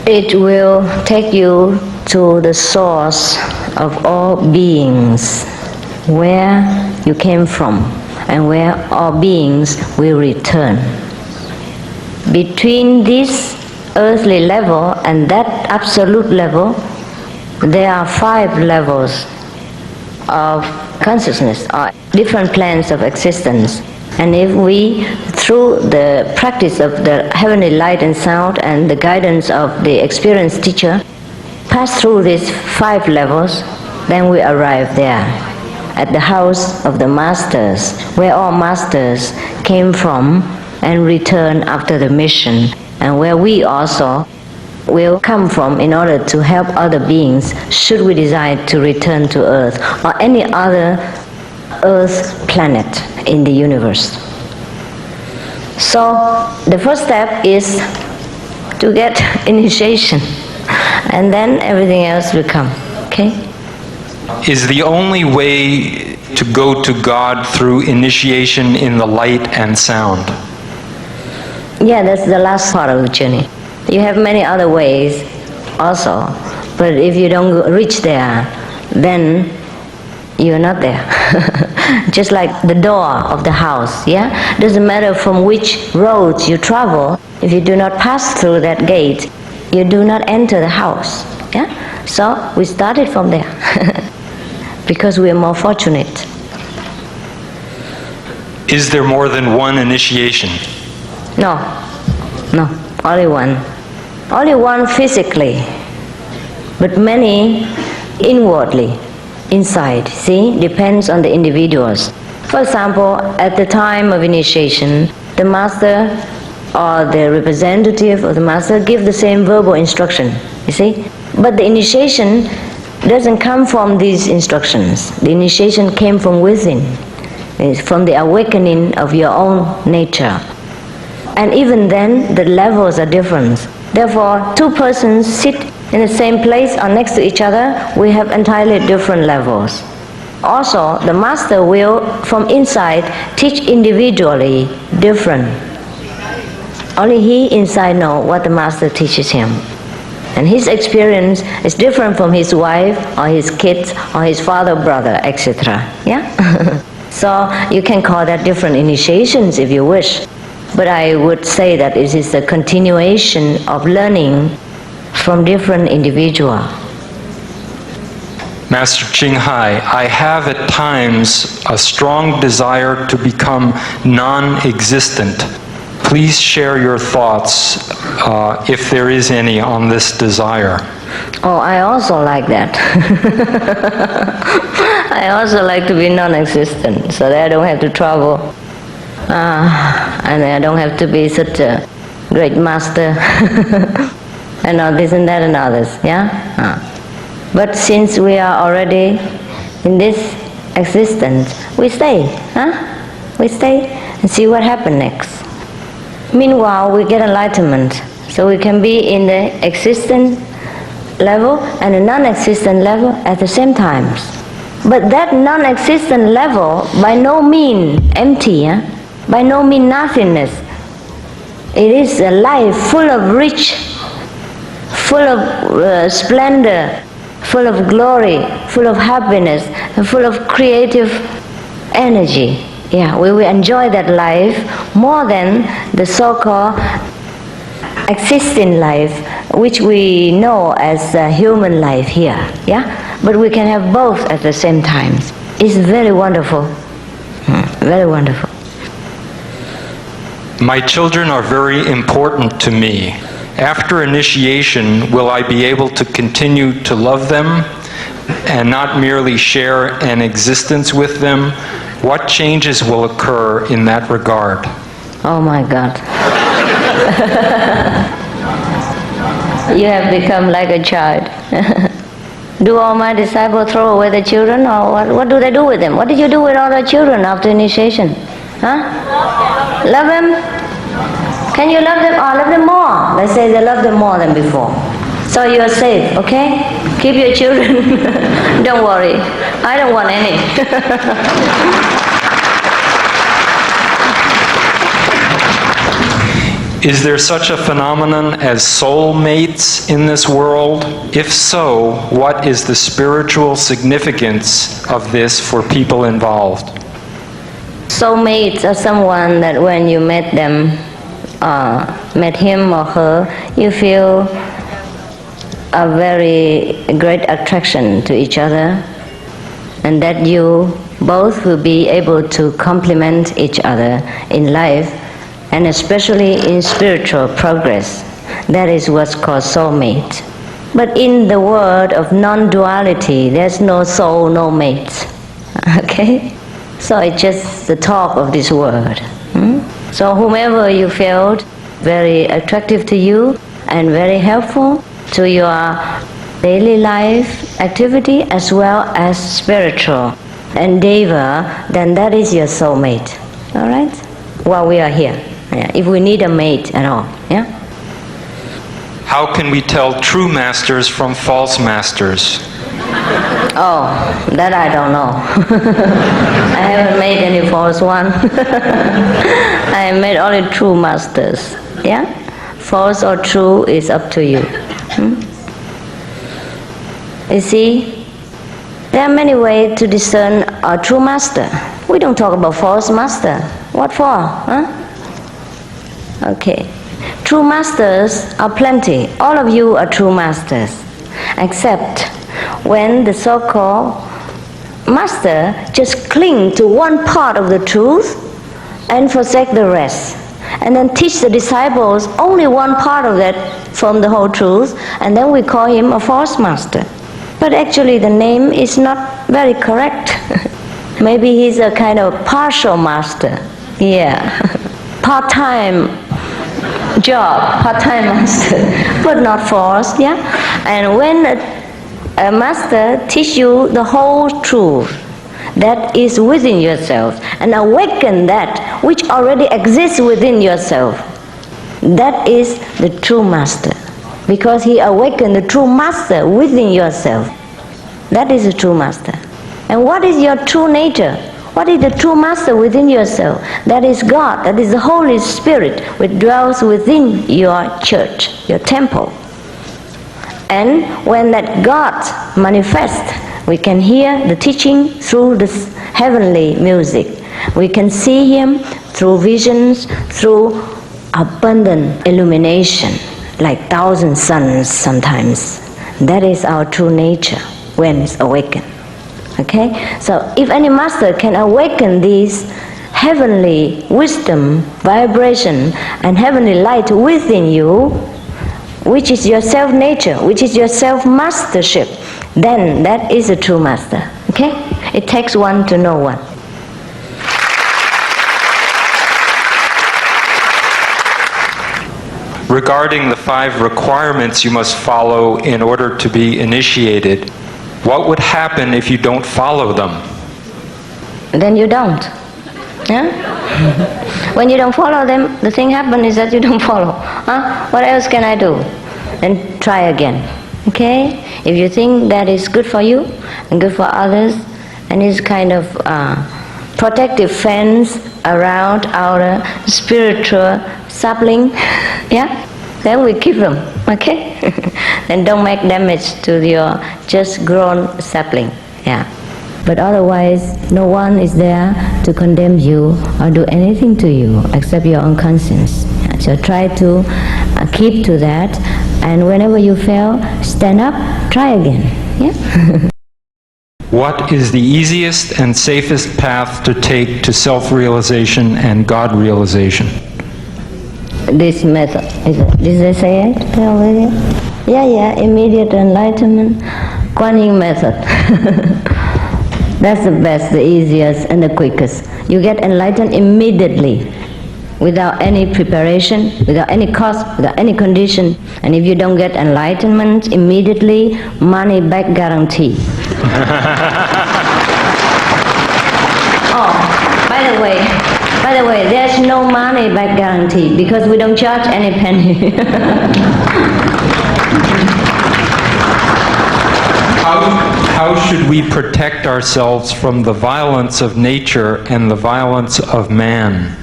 It will take you to the source of all beings, where you came from and where all beings will return. Between this earthly level and that absolute level, there are 5 levels of consciousness or different planes of existence. And if we, through the practice of the heavenly light and sound and the guidance of the experienced teacher, pass through these 5 levels, then we arrive there, at the house of the masters, where all masters came from and returned after the mission, and where we also will come from in order to help other beings should we decide to return to Earth or any other Earth planet in the universe. So the first step is to get initiation, and then everything else will come. Okay? Is the only way to go to God through initiation in the light and sound. Yeah, that's the last part of the journey. You have many other ways also, but if you don't reach there, then you're not there. Just like the door of the house, yeah? Doesn't matter from which road you travel, if you do not pass through that gate, you do not enter the house, yeah? So we started from there because we are more fortunate. Is there more than one initiation? No, only one. Only one physically, but many inwardly, inside, see? Depends on the individuals. For example, at the time of initiation, the master or the representative of the master give the same verbal instruction, you see? But the initiation doesn't come from these instructions. The initiation came from within. It's from the awakening of your own nature. And even then, the levels are different. Therefore, two persons sit in the same place or next to each other, we have entirely different levels. Also, the master will, from inside, teach individually different. Only he inside knows what the master teaches him. And his experience is different from his wife or his kids or his father, brother, etc. Yeah? So you can call that different initiations if you wish. But I would say that it is a continuation of learning from different individuals. Master Ching Hai, I have at times a strong desire to become non-existent. Please share your thoughts, if there is any, on this desire. Oh, I also like that. I also like to be non-existent, so that I don't have to travel. And I don't have to be such a great master. And all this and that and others, yeah? But since we are already in this existence, we stay, We stay and see what happens next. Meanwhile, we get enlightenment, so we can be in the existent level and the non-existent level at the same time. But that non-existent level by no means empty, by no means nothingness. It is a life full of rich, full of splendor, full of glory, full of happiness, and full of creative energy. Yeah, we will enjoy that life more than the so-called existing life, which we know as human life here. Yeah, but we can have both at the same time. It's very wonderful, very wonderful. My children are very important to me. After initiation, will I be able to continue to love them and not merely share an existence with them? What changes will occur in that regard? Oh my God. You have become like a child. Do all my disciples throw away the children, or what do they do with them? What did you do with all the children after initiation? Love them? Can you love them? Or love them more? They say they love them more than before. So you are safe, okay? Keep your children. Don't worry. I don't want any. Is there such a phenomenon as soul mates in this world? If so, what is the spiritual significance of this for people involved? Soulmates are someone that when you met them, met him or her, you feel a very great attraction to each other, and that you both will be able to complement each other in life, and especially in spiritual progress. That is what's called soulmate. But in the world of non-duality, there's no soul, no mate. Okay? So it's just the talk of this world. So whomever you felt very attractive to you and very helpful to your daily life activity as well as spiritual endeavor, then that is your soulmate. All right? While we are here. If we need a mate at all. Yeah? How can we tell true masters from false masters? Oh, that I don't know. I haven't made any false one. I made only true masters. Yeah? False or true is up to you. You see, there are many ways to discern a true master. We don't talk about false master. What for? Huh? Okay. True masters are plenty. All of you are true masters. Except when the so-called master just cling to one part of the truth and forsake the rest. And then teach the disciples only one part of that from the whole truth, and then we call him a false master. But actually the name is not very correct. Maybe he's a kind of partial master. Yeah. Part-time job, part-time master, but not false, yeah? And when a master teach you the whole truth that is within yourself and awaken that which already exists within yourself, that is the true master. Because he awakened the true master within yourself. That is the true master. And what is your true nature? What is the true master within yourself? That is God, that is the Holy Spirit which dwells within your church, your temple. And when that God manifests, we can hear the teaching through this heavenly music. We can see him through visions, through abundant illumination, like 1,000 suns sometimes. That is our true nature when it's awakened. Okay? So if any master can awaken these heavenly wisdom, vibration, and heavenly light within you, which is your self-nature, which is your self-mastership, then that is a true master. Okay? It takes one to know one. Regarding the 5 requirements you must follow in order to be initiated, what would happen if you don't follow them? Then you don't. Yeah? When you don't follow them, the thing happens is that you don't follow. Huh? What else can I do? Then try again. Okay? If you think that is good for you and good for others, and is kind of protective fence around our spiritual sapling, yeah? Then we keep them, okay? Then don't make damage to your just grown sapling, yeah. But otherwise, no one is there to condemn you or do anything to you except your own conscience. So try to keep to that, and whenever you fail, stand up, try again, yeah? What is the easiest and safest path to take to self-realization and God-realization? This method, did they say it already? Yeah, immediate enlightenment, Kuan Yin method. That's the best, the easiest, and the quickest. You get enlightened immediately, without any preparation, without any cost, without any condition. And if you don't get enlightenment immediately, money back guarantee. Oh, by the way, there's no money back guarantee because we don't charge any penny. How should we protect ourselves from the violence of nature and the violence of man?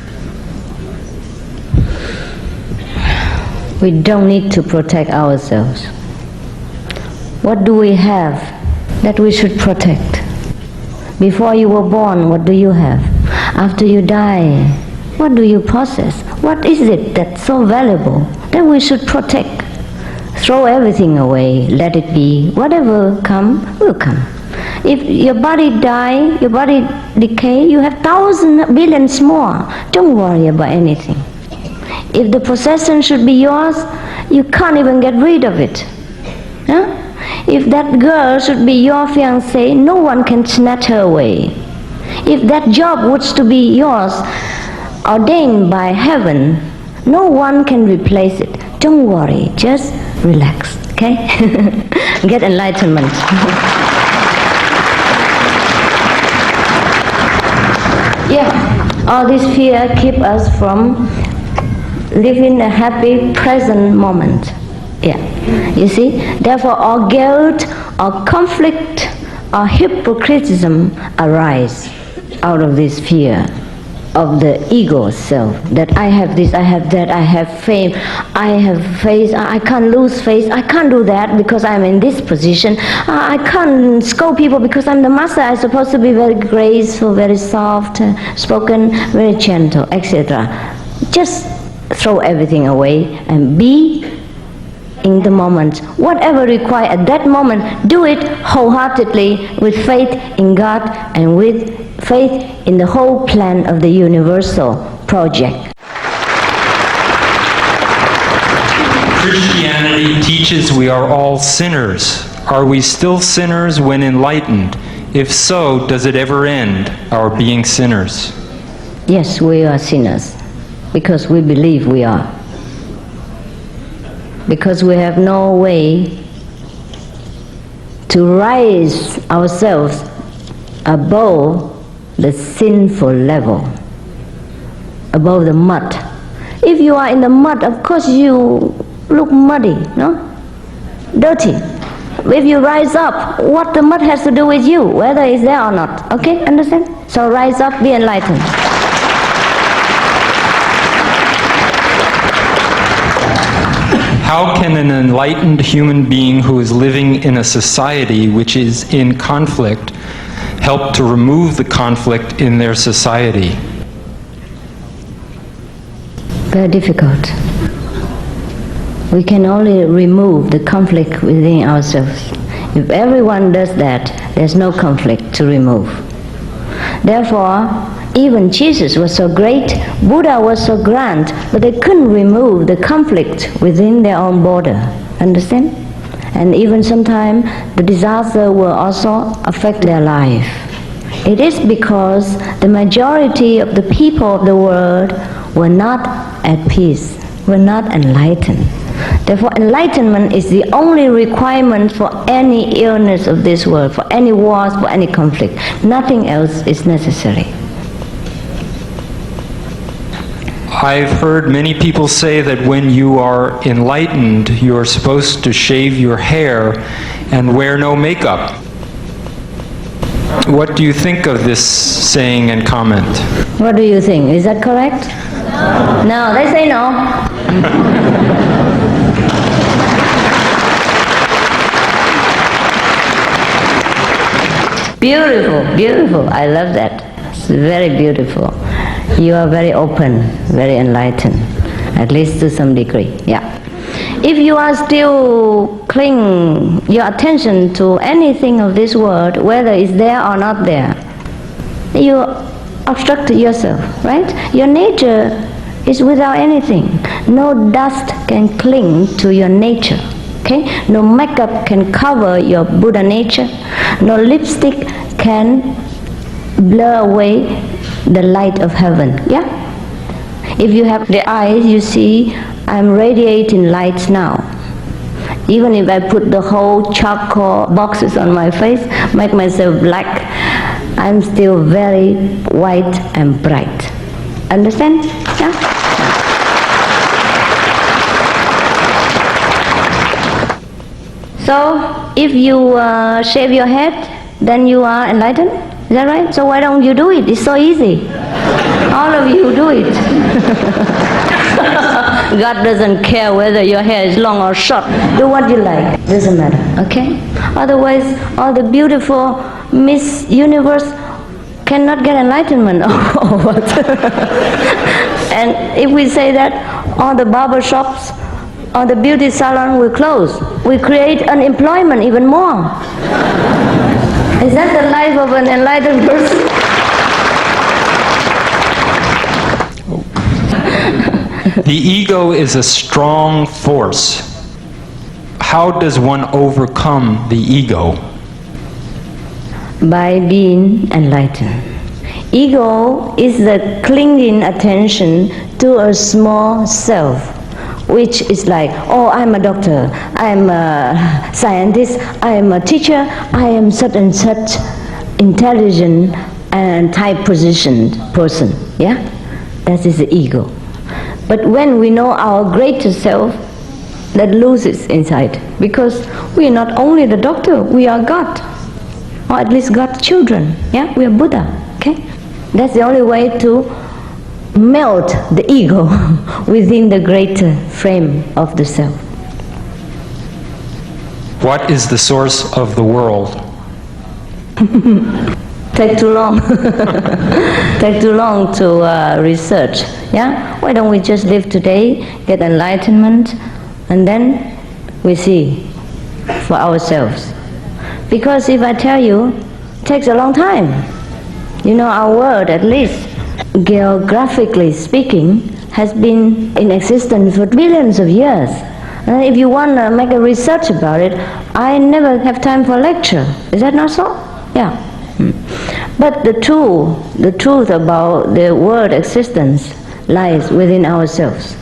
We don't need to protect ourselves. What do we have that we should protect? Before you were born, what do you have? After you die, what do you possess? What is it that's so valuable that we should protect? Throw everything away, let it be. Whatever come, will come. If your body die, your body decay, you have thousands, billions more. Don't worry about anything. If the possession should be yours, you can't even get rid of it. Huh? If that girl should be your fiancée, no one can snatch her away. If that job was to be yours, ordained by heaven, no one can replace it. Don't worry, just relax, okay? Get enlightenment. Yeah, all this fear keep us from living a happy present moment. Yeah, you see? Therefore, all guilt, all conflict, or hypocriticism arise out of this fear of the ego self, that I have this, I have that, I have fame, I have faith, I can't lose faith, I can't do that because I'm in this position, I can't scold people because I'm the master, I'm supposed to be very graceful, very soft spoken, very gentle, etc. Just throw everything away and be in the moment. Whatever required at that moment, do it wholeheartedly with faith in God and with faith in the whole plan of the universal project. Christianity teaches we are all sinners. Are we still sinners when enlightened? If so, does it ever end, our being sinners? Yes, we are sinners because we believe we are. Because we have no way to rise ourselves above the sinful level, above the mud. If you are in the mud, of course you look muddy, no? Dirty. If you rise up, what the mud has to do with you, whether it's there or not. Okay, understand? So rise up, be enlightened. How can an enlightened human being who is living in a society which is in conflict help to remove the conflict in their society? Very difficult. We can only remove the conflict within ourselves. If everyone does that, there's no conflict to remove. Therefore, even Jesus was so great, Buddha was so grand, but they couldn't remove the conflict within their own border. Understand? And even sometimes the disaster will also affect their life. It is because the majority of the people of the world were not at peace, were not enlightened. Therefore, enlightenment is the only requirement for any illness of this world, for any wars, for any conflict. Nothing else is necessary. I've heard many people say that when you are enlightened, you are supposed to shave your hair and wear no makeup. What do you think of this saying and comment? What do you think? Is that correct? No, they say no. Beautiful, beautiful. I love that. It's very beautiful. You are very open, very enlightened, at least to some degree. Yeah. If you are still clinging your attention to anything of this world, whether it's there or not there, you obstruct yourself, right? Your nature is without anything. No dust can cling to your nature. Okay? No makeup can cover your Buddha nature. No lipstick can blur away the light of heaven. Yeah? If you have the eyes, you see I'm radiating lights now. Even if I put the whole charcoal boxes on my face, make myself black, I'm still very white and bright. Understand? Yeah? So, if you shave your head, then you are enlightened? Is that right? So why don't you do it? It's so easy. All of you do it. God doesn't care whether your hair is long or short. Do what you like. Doesn't matter. Okay? Otherwise, all the beautiful Miss Universe cannot get enlightenment or what? And if we say that all the barber shops or the beauty salon will close, we create unemployment even more. Is that the life of an enlightened person? The ego is a strong force. How does one overcome the ego? By being enlightened. Ego is the clinging attention to a small self, which is like, oh, I'm a doctor, I'm a scientist, I'm a teacher, I am such and such intelligent and high positioned person. Yeah? That is the ego. But when we know our greater self, that loses inside, because we are not only the doctor, we are God. or at least God's children. Yeah, we are Buddha. Okay, that's the only way to melt the ego within the greater frame of the self. What is the source of the world? Take too long. Take too long to research. Yeah, why don't we just live today, get enlightenment, and then we see for ourselves. Because if I tell you, it takes a long time. You know, our world, at least geographically speaking, has been in existence for billions of years. And if you want to make a research about it, I never have time for lecture. Is that not so? Yeah. But the truth about the world existence lies within ourselves.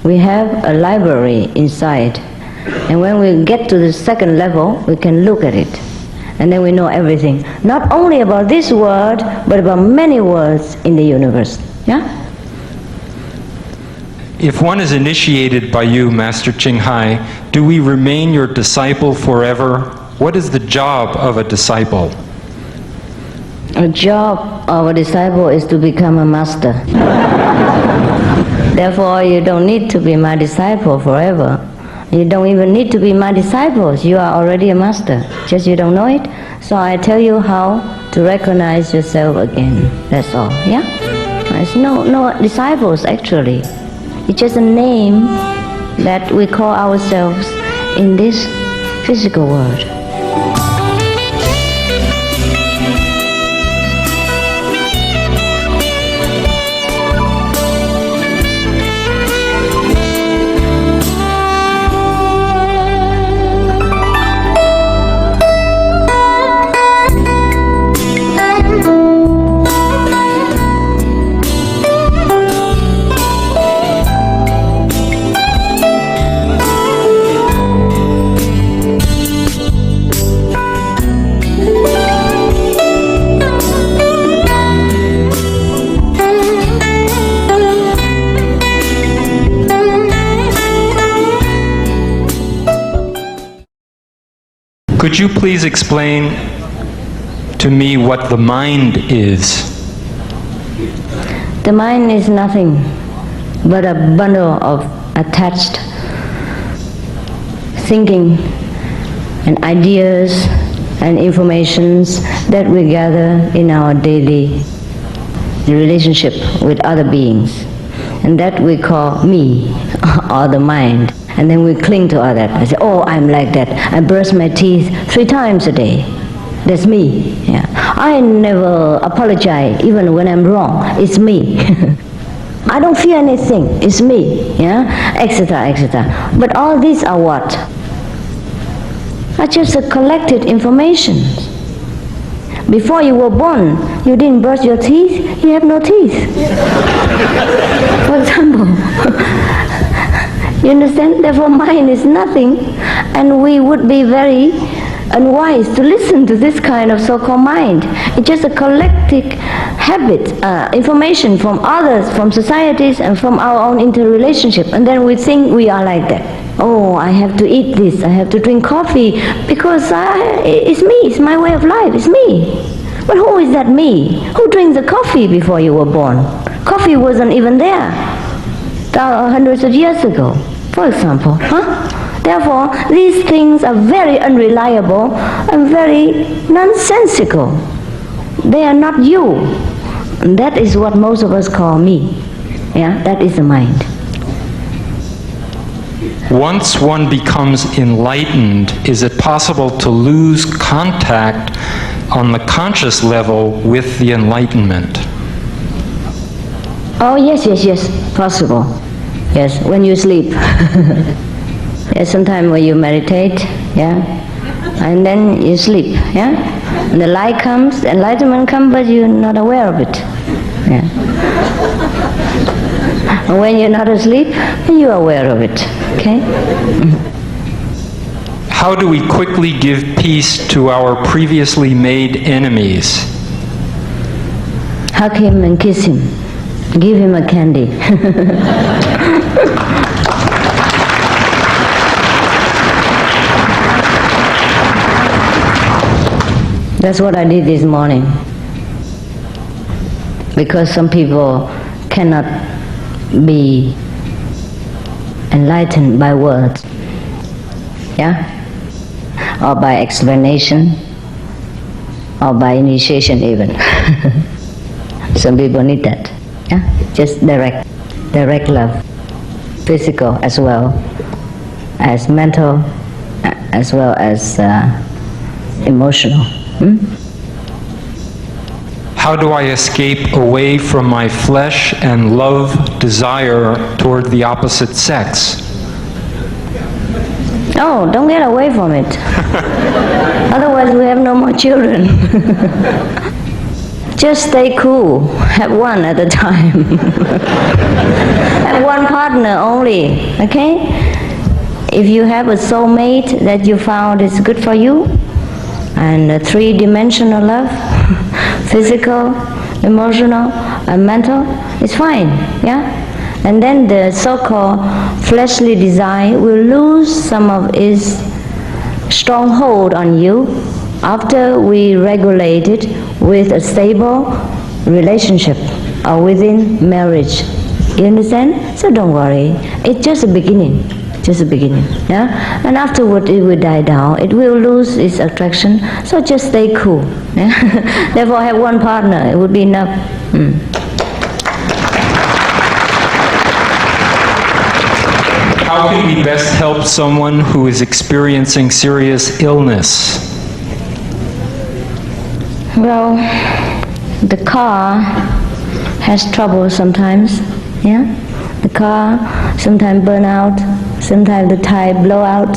We have a library inside, and when we get to the second level, we can look at it, and then we know everything, not only about this world, but about many worlds in the universe. Yeah? If one is initiated by you, Master Qinghai, do we remain your disciple forever? What is the job of a disciple? A job of a disciple is to become a master. Therefore, you don't need to be my disciple forever. You don't even need to be my disciples. You are already a master. Just you don't know it. So I tell you how to recognize yourself again. That's all. Yeah? There's no disciples actually. It's just a name that we call ourselves in this physical world. Could you please explain to me what the mind is? The mind is nothing but a bundle of attached thinking and ideas and informations that we gather in our daily relationship with other beings, and that we call me or the mind. And then we cling to all that. I say, oh, I'm like that. I brush my teeth 3 times a day. That's me. Yeah. I never apologize even when I'm wrong. It's me. I don't fear anything. It's me. Yeah, etc., etc. But all these are what? Are just a collected information. Before you were born, you didn't brush your teeth. You have no teeth. For example. You understand? Therefore, mind is nothing, and we would be very unwise to listen to this kind of so-called mind. It's just a collective habit, information from others, from societies, and from our own interrelationship. And then we think we are like that. Oh, I have to eat this, I have to drink coffee, because it's me, it's my way of life, it's me. But who is that me? Who drinks the coffee before you were born? Coffee wasn't even there hundreds of years ago, for example. Therefore, these things are very unreliable and very nonsensical. They are not you. And that is what most of us call me. Yeah, that is the mind. Once one becomes enlightened, is it possible to lose contact on the conscious level with the enlightenment? Oh, yes, possible. Yes, when you sleep. Yes, sometimes when you meditate, yeah, and then you sleep, yeah. And the light comes, enlightenment comes, but you're not aware of it. Yeah. And when you're not asleep, then you're aware of it. Okay? How do we quickly give peace to our previously made enemies? Hug him and kiss him. Give him a candy. That's what I did this morning. Because some people cannot be enlightened by words, yeah, or by explanation, or by initiation even. Some people need that, yeah, just direct love, physical as well as mental, as well as emotional. How do I escape away from my flesh and love desire toward the opposite sex? Oh, don't get away from it. Otherwise we have no more children. Just stay cool. Have one at a time. Have one partner only, okay? If you have a soulmate that you found is good for you, and a three-dimensional love, physical, emotional, and mental, it's fine, yeah? And then the so-called fleshly desire will lose some of its stronghold on you after we regulate it with a stable relationship or within marriage. You understand? So don't worry. It's just a beginning. Just a beginning, yeah? And afterward it will die down. It will lose its attraction. So just stay cool. Yeah? Therefore have one partner. It would be enough. How can we best help someone who is experiencing serious illness? Well, the car has trouble sometimes, yeah? The car sometimes burn out, sometimes the tire blow out,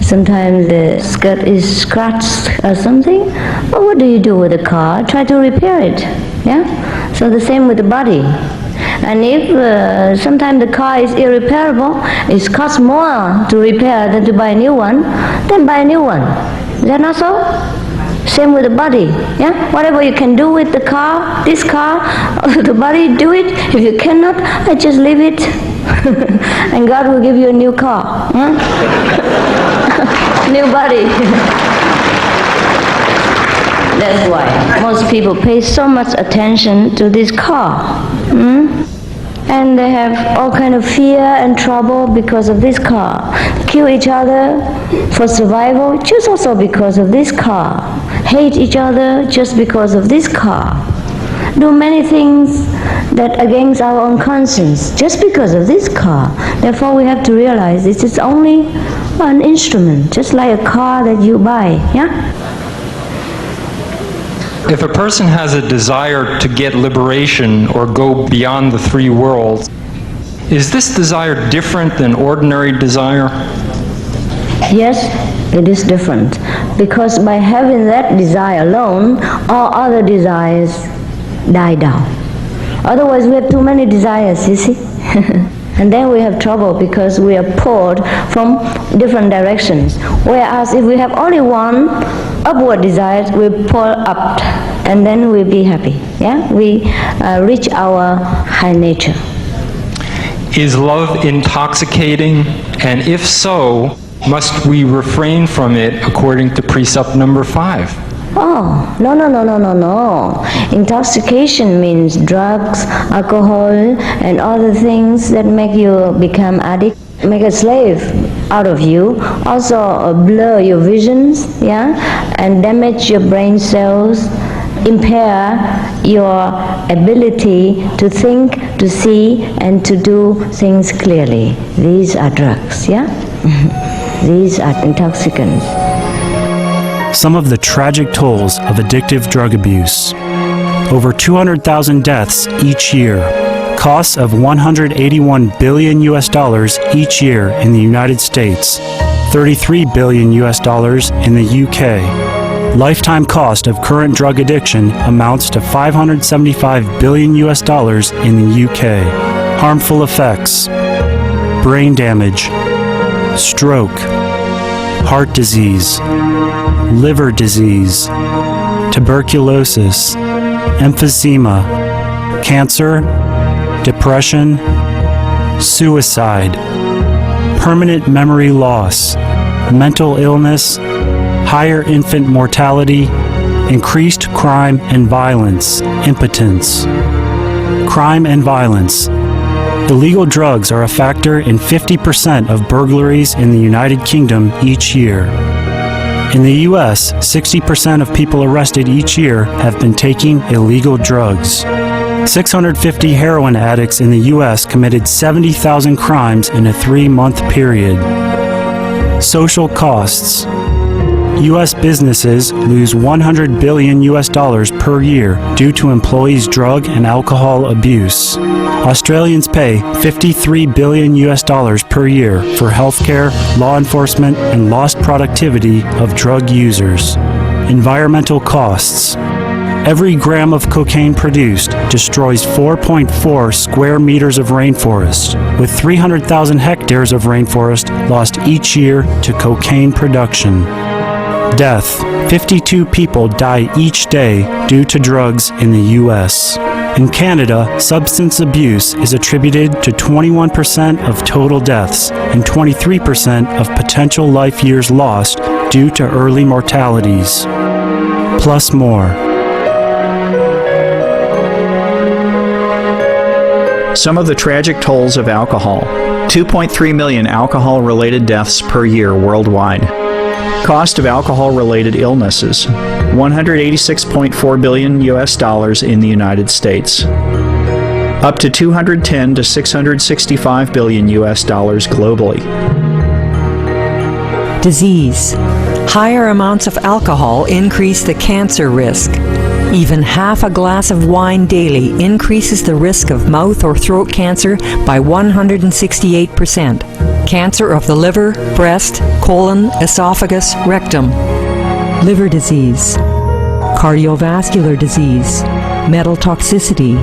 sometimes the skirt is scratched or something. But what do you do with the car? Try to repair it, yeah? So the same with the body. And if sometimes the car is irreparable, it costs more to repair than to buy a new one, then buy a new one. Is that not so? Same with the body, yeah? Whatever you can do with the car, this car, or the body, do it. If you cannot, just leave it. And God will give you a new car, huh? New body. That's why most people pay so much attention to this car. And they have all kind of fear and trouble because of this car. Kill each other for survival just also because of this car. Hate each other just because of this car. Do many things that against our own conscience just because of this car. Therefore we have to realize this is only an instrument, just like a car that you buy, yeah? If a person has a desire to get liberation or go beyond the three worlds, is this desire different than ordinary desire? Yes, it is different. Because by having that desire alone, all other desires die down. Otherwise we have too many desires, you see? And then we have trouble because we are pulled from different directions. Whereas if we have only one upward desire, we pull up and then we'll be happy. Yeah? We reach our high nature. Is love intoxicating? And if so, must we refrain from it according to precept number 5? Oh, no. Intoxication means drugs, alcohol, and other things that make you become addict, make a slave out of you. Also blur your visions, yeah, and damage your brain cells, impair your ability to think, to see, and to do things clearly. These are drugs, yeah? These are intoxicants. Some of the tragic tolls of addictive drug abuse. Over 200,000 deaths each year. Costs of $181 billion each year in the United States. $33 billion in the UK. Lifetime cost of current drug addiction amounts to $575 billion in the UK. Harmful effects. Brain damage. Stroke. Heart disease. Liver disease, tuberculosis, emphysema, cancer, depression, suicide, permanent memory loss, mental illness, higher infant mortality, increased crime and violence, impotence. Crime and violence. Illegal drugs are a factor in 50% of burglaries in the United Kingdom each year. In the U.S., 60% of people arrested each year have been taking illegal drugs. 650 heroin addicts in the U.S. committed 70,000 crimes in a 3-month period. Social costs. U.S. businesses lose $100 billion per year due to employees' drug and alcohol abuse. Australians pay $53 billion per year for healthcare, law enforcement, and lost productivity of drug users. Environmental costs. Every gram of cocaine produced destroys 4.4 square meters of rainforest, with 300,000 hectares of rainforest lost each year to cocaine production. Death. 52 people die each day due to drugs in the U.S. In Canada, substance abuse is attributed to 21% of total deaths and 23% of potential life years lost due to early mortalities. Plus more. Some of the tragic tolls of alcohol. 2.3 million alcohol-related deaths per year worldwide. Cost of alcohol-related illnesses. $186.4 billion in the United States. Up to $210 to $665 billion globally. Disease. Higher amounts of alcohol increase the cancer risk. Even half a glass of wine daily increases the risk of mouth or throat cancer by 168%. Cancer of the liver, breast, colon, esophagus, rectum. Liver disease. Cardiovascular disease. Metal toxicity.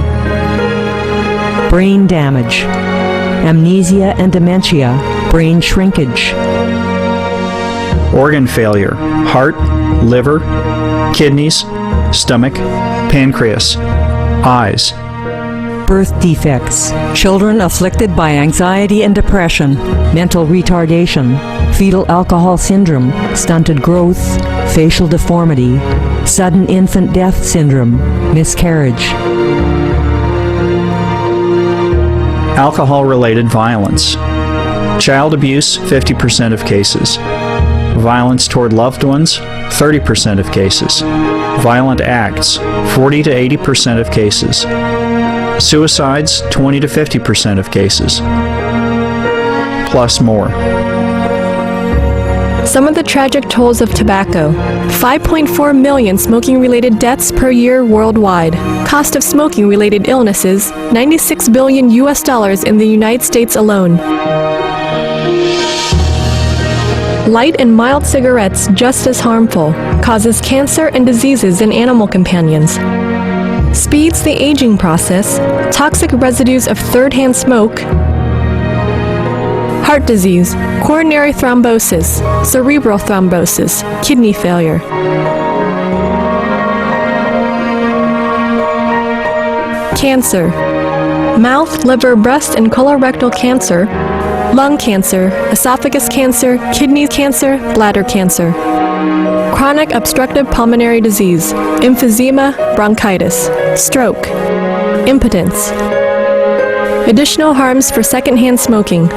Brain damage. Amnesia and dementia. Brain shrinkage. Organ failure. Heart, liver, kidneys, stomach, pancreas, eyes. Birth defects, children afflicted by anxiety and depression, mental retardation, fetal alcohol syndrome, stunted growth, facial deformity, sudden infant death syndrome, miscarriage. Alcohol-related violence. Child abuse, 50% of cases. Violence toward loved ones, 30% of cases. Violent acts, 40 to 80% of cases. Suicides, 20 to 50% of cases. Plus more. Some of the tragic tolls of tobacco. 5.4 million smoking-related deaths per year worldwide. Cost of smoking-related illnesses, $96 billion in the United States alone. Light and mild cigarettes just as harmful. Causes cancer and diseases in animal companions. Speeds the aging process. Toxic residues of third-hand smoke. Heart disease, coronary thrombosis, cerebral thrombosis, kidney failure. Cancer. Mouth, liver, breast, and colorectal cancer. Lung cancer, esophagus cancer, kidney cancer, bladder cancer. Chronic obstructive pulmonary disease, emphysema, bronchitis, stroke, impotence. Additional harms for secondhand smoking.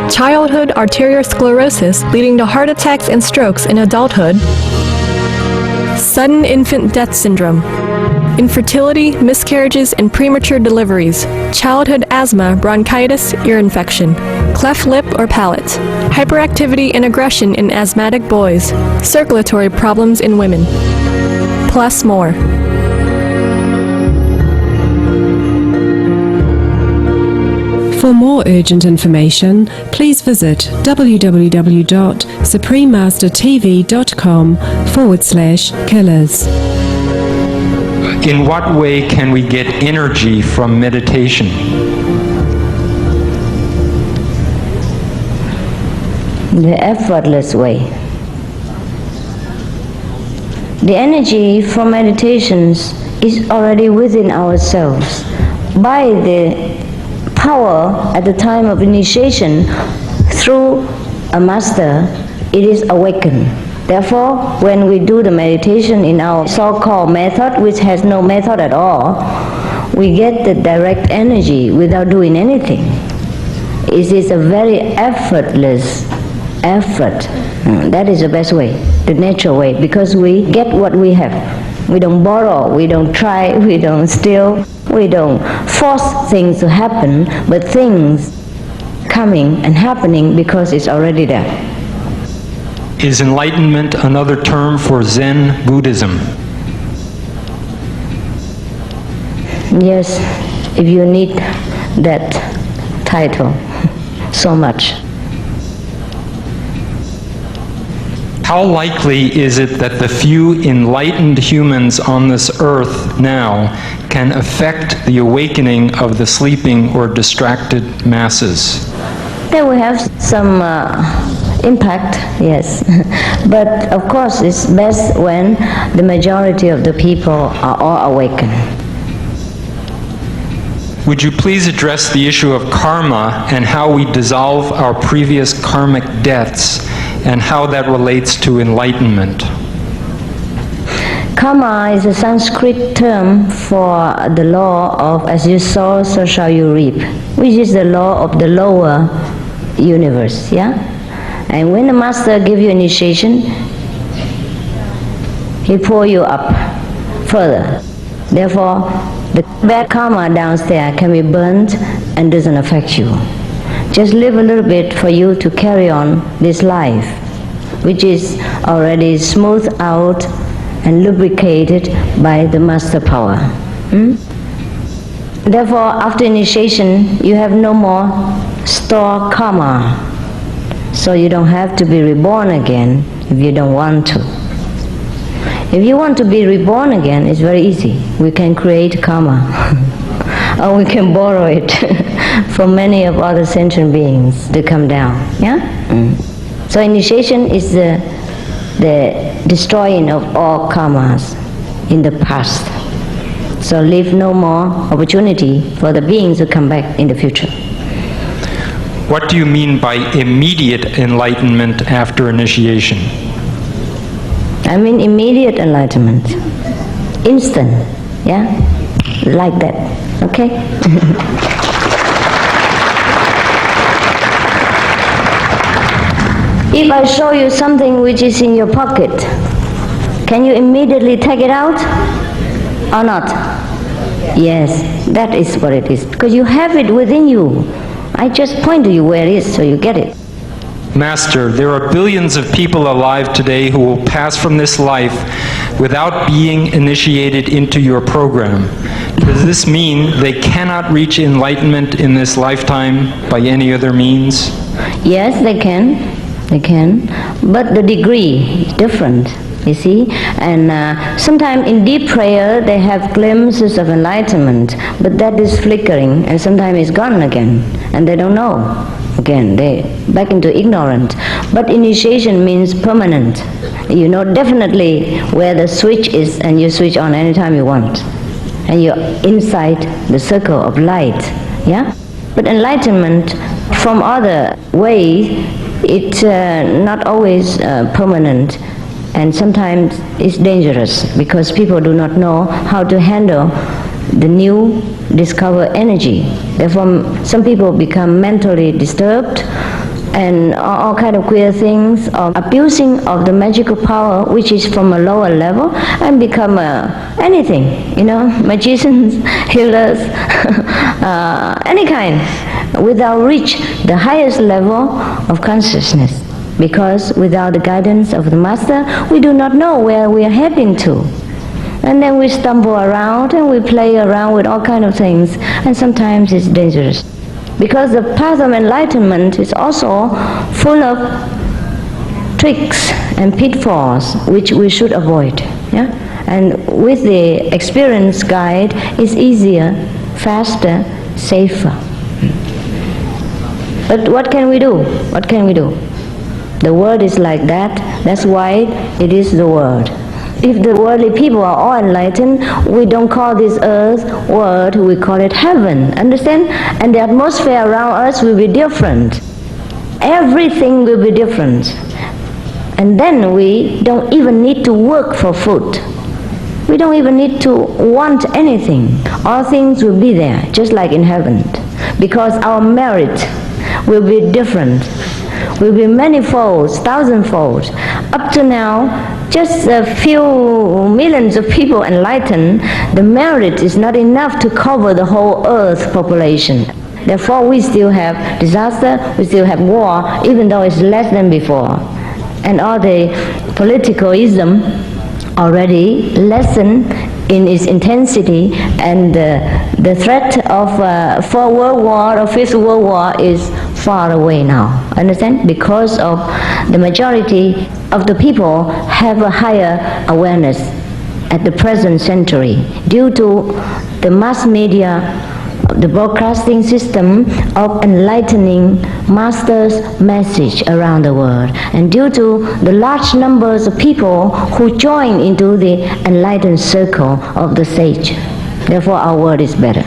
Childhood arteriosclerosis leading to heart attacks and strokes in adulthood. Sudden infant death syndrome. Infertility, miscarriages, and premature deliveries. Childhood asthma, bronchitis, ear infection. Cleft lip or palate. Hyperactivity and aggression in asthmatic boys. Circulatory problems in women. Plus more. For more urgent information, please visit www.suprememastertv.com/killers. In what way can we get energy from meditation? The effortless way. The energy from meditations is already within ourselves. By the power at the time of initiation, through a master, it is awakened. Therefore, when we do the meditation in our so-called method, which has no method at all, we get the direct energy without doing anything. It is a very effortless effort. That is the best way, the natural way, because we get what we have. We don't borrow, we don't try, we don't steal, we don't force things to happen, but things coming and happening because it's already there. Is enlightenment another term for Zen Buddhism? Yes, if you need that title so much. How likely is it that the few enlightened humans on this earth now can affect the awakening of the sleeping or distracted masses? They will have some impact, yes. But of course it's best when the majority of the people are all awakened. Would you please address the issue of karma and how we dissolve our previous karmic debts and how that relates to enlightenment? Karma is a Sanskrit term for the law of as you sow, so shall you reap, which is the law of the lower universe, yeah? And when the master gives you initiation, he pulls you up further. Therefore, the bad karma downstairs can be burnt and doesn't affect you. Just live a little bit for you to carry on this life, which is already smoothed out and lubricated by the master power. Therefore, after initiation, you have no more stored karma. So you don't have to be reborn again if you don't want to. If you want to be reborn again, it's very easy. We can create karma. Or we can borrow it from many of other sentient beings to come down. Yeah? So initiation is the destroying of all karmas in the past. So leave no more opportunity for the beings to come back in the future. What do you mean by immediate enlightenment after initiation? I mean immediate enlightenment. Instant. Yeah? Like that. Okay? If I show you something which is in your pocket, can you immediately take it out or not? Yes, that is what it is. Because you have it within you. I just point to you where it is so you get it. Master, there are billions of people alive today who will pass from this life without being initiated into your program. Does this mean they cannot reach enlightenment in this lifetime by any other means? Yes, they can. They can. But the degree is different, you see. And sometimes in deep prayer they have glimpses of enlightenment, but that is flickering and sometimes it's gone again and they don't know. Again, they back into ignorant. But initiation means permanent. You know definitely where the switch is and you switch on anytime you want. And you're inside the circle of light. Yeah? But enlightenment from other way, it's not always permanent. And sometimes it's dangerous because people do not know how to handle the new discovered energy. Therefore, some people become mentally disturbed and all kind of queer things, or abusing of the magical power which is from a lower level and become anything, you know, magicians, healers, any kind, without reach the highest level of consciousness. Because without the guidance of the Master, we do not know where we are heading to. And then we stumble around and we play around with all kinds of things, and sometimes it's dangerous. Because the path of enlightenment is also full of tricks and pitfalls which we should avoid. Yeah? And with the experienced guide, it's easier, faster, safer. But what can we do? What can we do? The world is like that. That's why it is the world. If the worldly people are all enlightened, we don't call this earth world, we call it heaven. Understand? And the atmosphere around us will be different. Everything will be different. And then we don't even need to work for food. We don't even need to want anything. All things will be there, just like in heaven. Because our merit will be different, will be manifold, thousandfold. Up to now, just a few millions of people enlightened, the merit is not enough to cover the whole earth population. Therefore, we still have disaster, we still have war, even though it's less than before. And all the politicalism already lessened in its intensity, and the threat of Fourth World War or Fifth World War is far away now. Understand? Because of the majority of the people have a higher awareness at the present century due to the mass media, the broadcasting system of enlightening master's message around the world, and due to the large numbers of people who join into the enlightened circle of the sage. Therefore our world is better.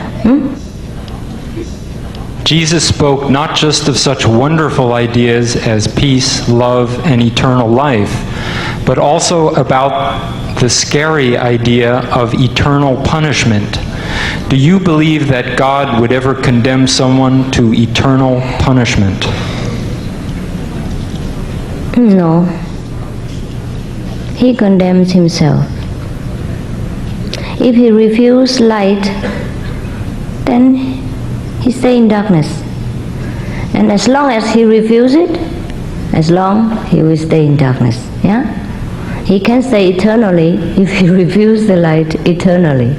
Jesus spoke not just of such wonderful ideas as peace, love, and eternal life, but also about the scary idea of eternal punishment. Do you believe that God would ever condemn someone to eternal punishment? No. He condemns himself. If he refuses light, then he stays in darkness. And as long as he refuses it, as long he will stay in darkness. Yeah? He can stay eternally if he refuses the light eternally.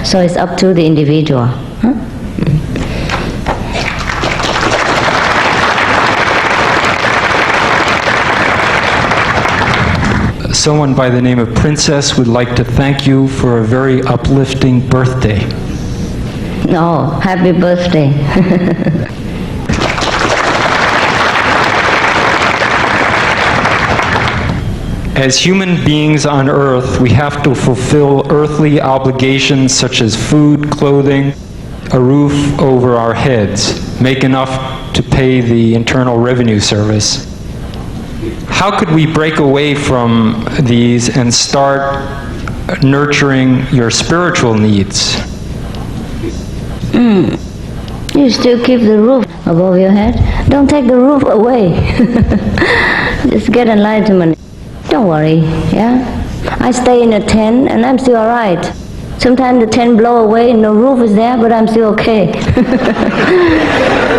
So it's up to the individual. Someone by the name of Princess would like to thank you for a very uplifting birthday. Oh, happy birthday. As human beings on earth, we have to fulfill earthly obligations such as food, clothing, a roof over our heads, make enough to pay the Internal Revenue Service. How could we break away from these and start nurturing your spiritual needs? You still keep the roof above your head. Don't take the roof away. Just get enlightenment. Don't worry, yeah? I stay in a tent and I'm still alright. Sometimes the tent blow away and no roof is there, but I'm still okay.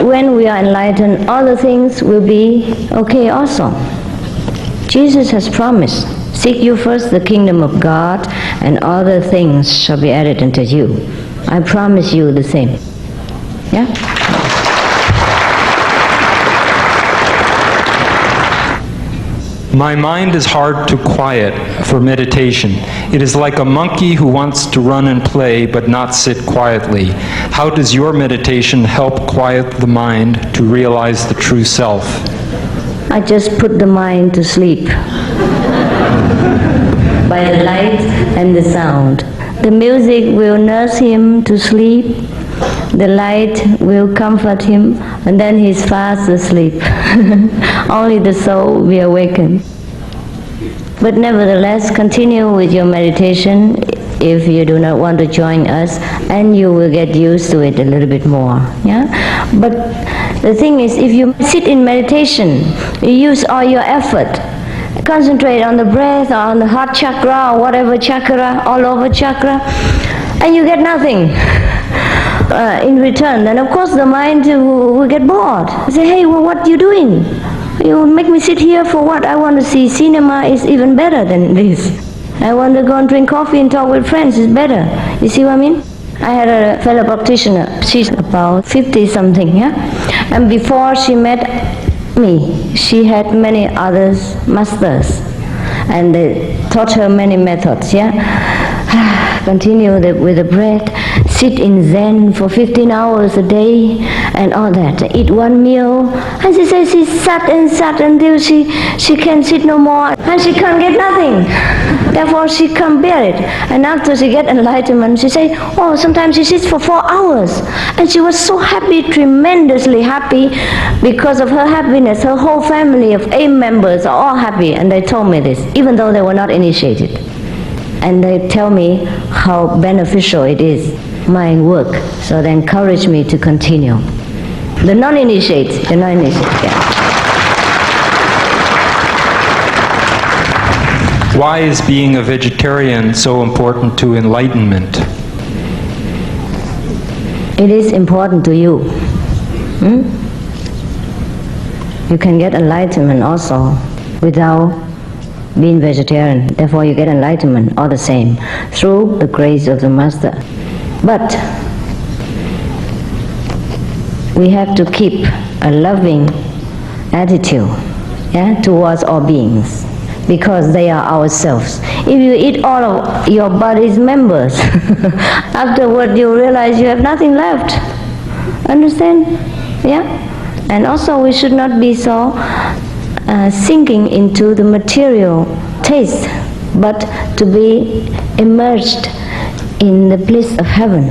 When we are enlightened, all the things will be okay also. Jesus has promised, seek you first the kingdom of God, and other things shall be added unto you. I promise you the same. Yeah? My mind is hard to quiet for meditation. It is like a monkey who wants to run and play but not sit quietly. How does your meditation help quiet the mind to realize the true self? I just put the mind to sleep by the light and the sound. The music will nurse him to sleep. The light will comfort him, and then he's fast asleep. Only the soul will be awakened. But nevertheless, continue with your meditation if you do not want to join us, and you will get used to it a little bit more. Yeah? But the thing is, if you sit in meditation, you use all your effort, concentrate on the breath or on the heart chakra or whatever chakra, all over chakra, and you get nothing in return, then of course the mind will get bored. Say, hey, well, what are you doing? You make me sit here for what? I want to see cinema is even better than this. I want to go and drink coffee and talk with friends is better. You see what I mean? I had a fellow practitioner, she's about 50 something, yeah? And before she met me, she had many others masters, and they taught her many methods, yeah? Continue with the breath, sit in Zen for 15 hours a day and all that, eat one meal. And she says she sat until she can sit no more and she can't get nothing. Therefore she can't bear it. And after she get enlightenment, she said, oh, sometimes she sits for 4 hours. And she was so happy, tremendously happy. Because of her happiness, her whole family of 8 members are all happy. And they told me this, even though they were not initiated. And they tell me how beneficial it is, my work. So they encourage me to continue. The non-initiates, yeah. Why is being a vegetarian so important to enlightenment? It is important to you. You can get enlightenment also without being vegetarian. Therefore you get enlightenment all the same through the grace of the Master. But we have to keep a loving attitude, towards all beings, because they are ourselves. If you eat all of your body's members, afterward you realize you have nothing left. Understand? Yeah? And also we should not be so sinking into the material taste, but to be immersed in the bliss of heaven.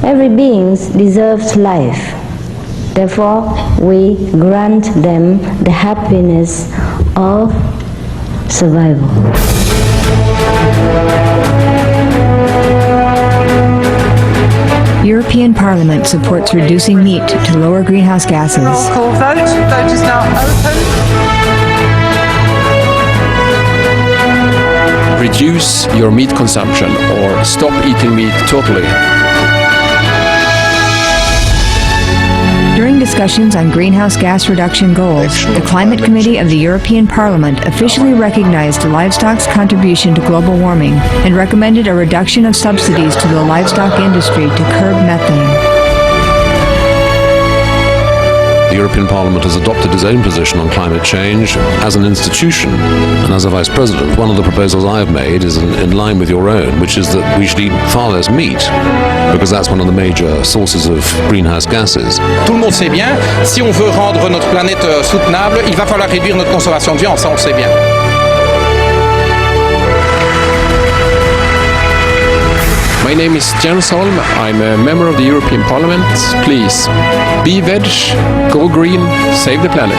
Every being deserves life. Therefore, we grant them the happiness of survival. European Parliament supports reducing meat to lower greenhouse gases. Roll call vote. Vote is now open. Reduce your meat consumption or stop eating meat totally. During discussions on greenhouse gas reduction goals, the Climate Committee of the European Parliament officially recognized livestock's contribution to global warming and recommended a reduction of subsidies to the livestock industry to curb methane. The European Parliament has adopted its own position on climate change as an institution, and as a Vice President, one of the proposals I have made is in line with your own, which is that we should eat far less meat, because that's one of the major sources of greenhouse gases. Tout le monde sait bien, si on veut rendre notre planète soutenable, il va falloir réduire notre consommation de viande, ça on le sait bien. My name is Jens Holm. I'm a member of the European Parliament. Please, be veg, go green, save the planet.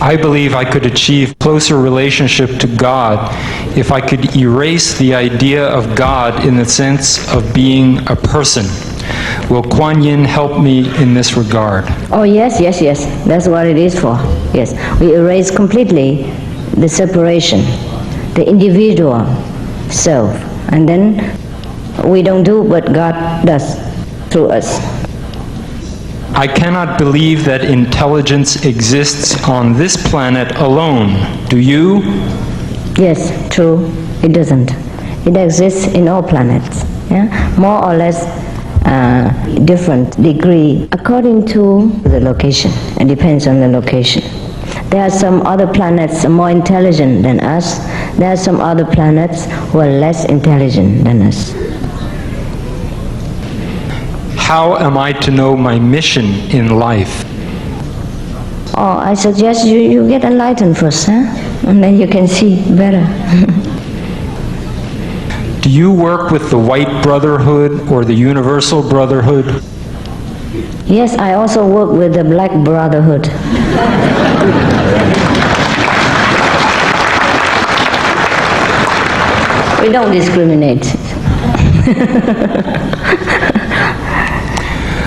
I believe I could achieve closer relationship to God if I could erase the idea of God in the sense of being a person. Will Kuan Yin help me in this regard? Oh yes. That's what it is for. Yes, we erase completely the separation, the individual self, and then we don't do what God does through us. I cannot believe that intelligence exists on this planet alone. Do you? Yes, true. It doesn't. It exists in all planets. More or less different degree according to the location. It depends on the location. There are some other planets more intelligent than us. There are some other planets who are less intelligent than us. How am I to know my mission in life? Oh, I suggest you get enlightened first, and then you can see better. Do you work with the White Brotherhood or the Universal Brotherhood? Yes, I also work with the Black Brotherhood. We don't discriminate.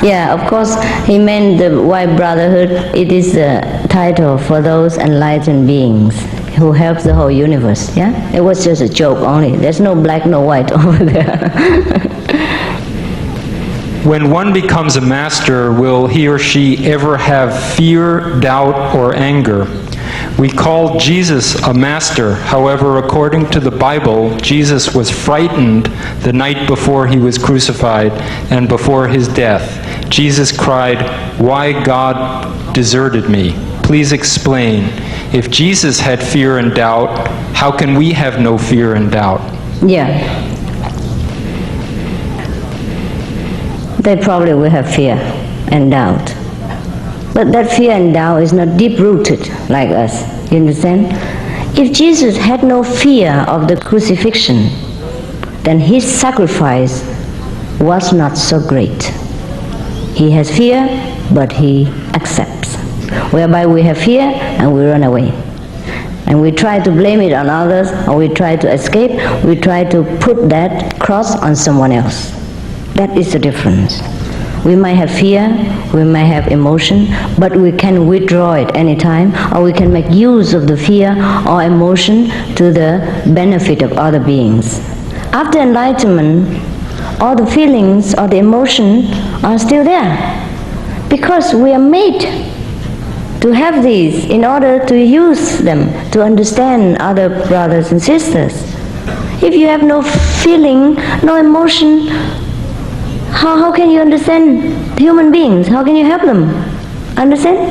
Yeah, of course, he meant the White Brotherhood. It is the title for those enlightened beings who help the whole universe. Yeah, it was just a joke only. There's no black, no white over there. When one becomes a master, will he or she ever have fear, doubt, or anger? We call Jesus a master. However, according to the Bible, Jesus was frightened the night before he was crucified and before his death. Jesus cried, "Why God deserted me?" Please explain. If Jesus had fear and doubt, how can we have no fear and doubt? Yeah. They probably will have fear and doubt. But that fear and doubt is not deep-rooted like us. You understand? If Jesus had no fear of the crucifixion, then his sacrifice was not so great. He has fear, but he accepts. Whereby we have fear and we run away. And we try to blame it on others, or we try to escape, we try to put that cross on someone else. That is the difference. We might have fear, we might have emotion, but we can withdraw it anytime, or we can make use of the fear or emotion to the benefit of other beings. After enlightenment, all the feelings or the emotion are still there, because we are made to have these in order to use them to understand other brothers and sisters. If you have no feeling, no emotion, how can you understand human beings? How can you help them? Understand?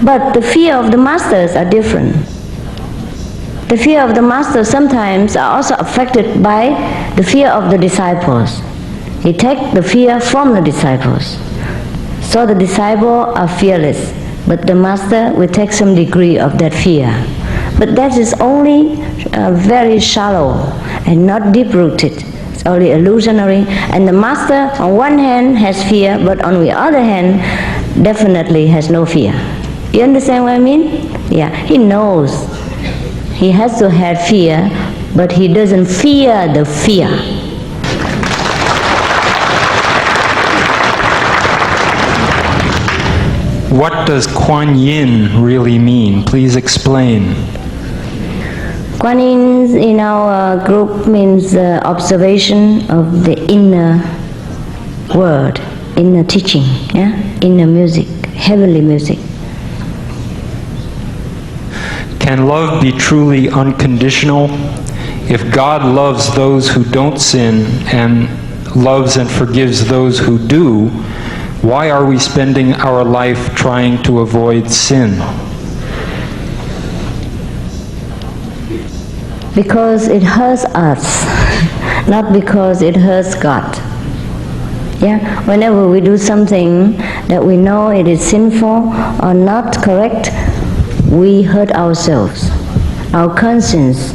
But the fear of the masters are different. The fear of the masters sometimes are also affected by the fear of the disciples. He takes the fear from the disciples. So the disciples are fearless, but the master will take some degree of that fear. But that is only very shallow and not deep-rooted. It's only illusionary. And the master on one hand has fear, but on the other hand definitely has no fear. You understand what I mean? Yeah, he knows. He has to have fear, but he doesn't fear the fear. What does Kuan Yin really mean? Please explain. Kuan Yin in our group means observation of the inner word, inner teaching, yeah? Inner music, heavenly music. Can love be truly unconditional? If God loves those who don't sin and loves and forgives those who do, why are we spending our life trying to avoid sin? Because it hurts us, not because it hurts God. Yeah, whenever we do something that we know it is sinful or not correct, we hurt ourselves. Our conscience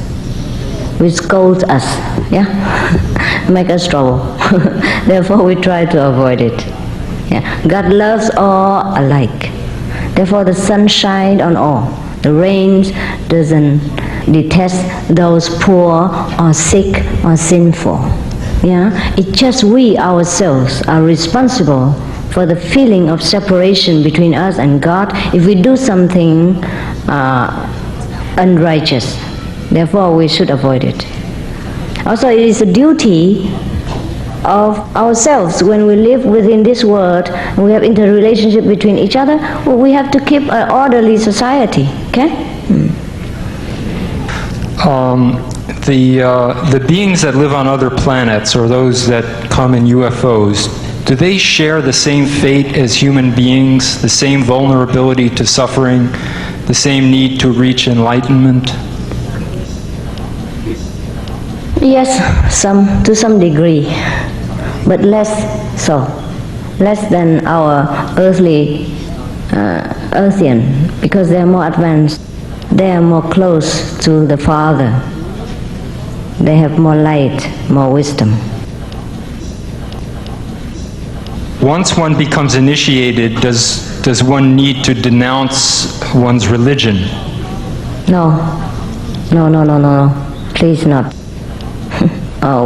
will scold us, yeah, make us trouble. Therefore we try to avoid it. Yeah. God loves all alike. Therefore the sun shines on all. The rain doesn't detest those poor or sick or sinful. Yeah? It's just we ourselves are responsible for the feeling of separation between us and God if we do something unrighteous. Therefore we should avoid it. Also it is a duty of ourselves when we live within this world and we have interrelationship between each other, we have to keep an orderly society. Okay? The beings that live on other planets or those that come in UFOs, do they share the same fate as human beings, the same vulnerability to suffering, the same need to reach enlightenment? Yes, to some degree, but less so, less than our earthly earthian, because they are more advanced, they are more close to the Father, they have more light, more wisdom. Once one becomes initiated, does one need to denounce one's religion? No, please not.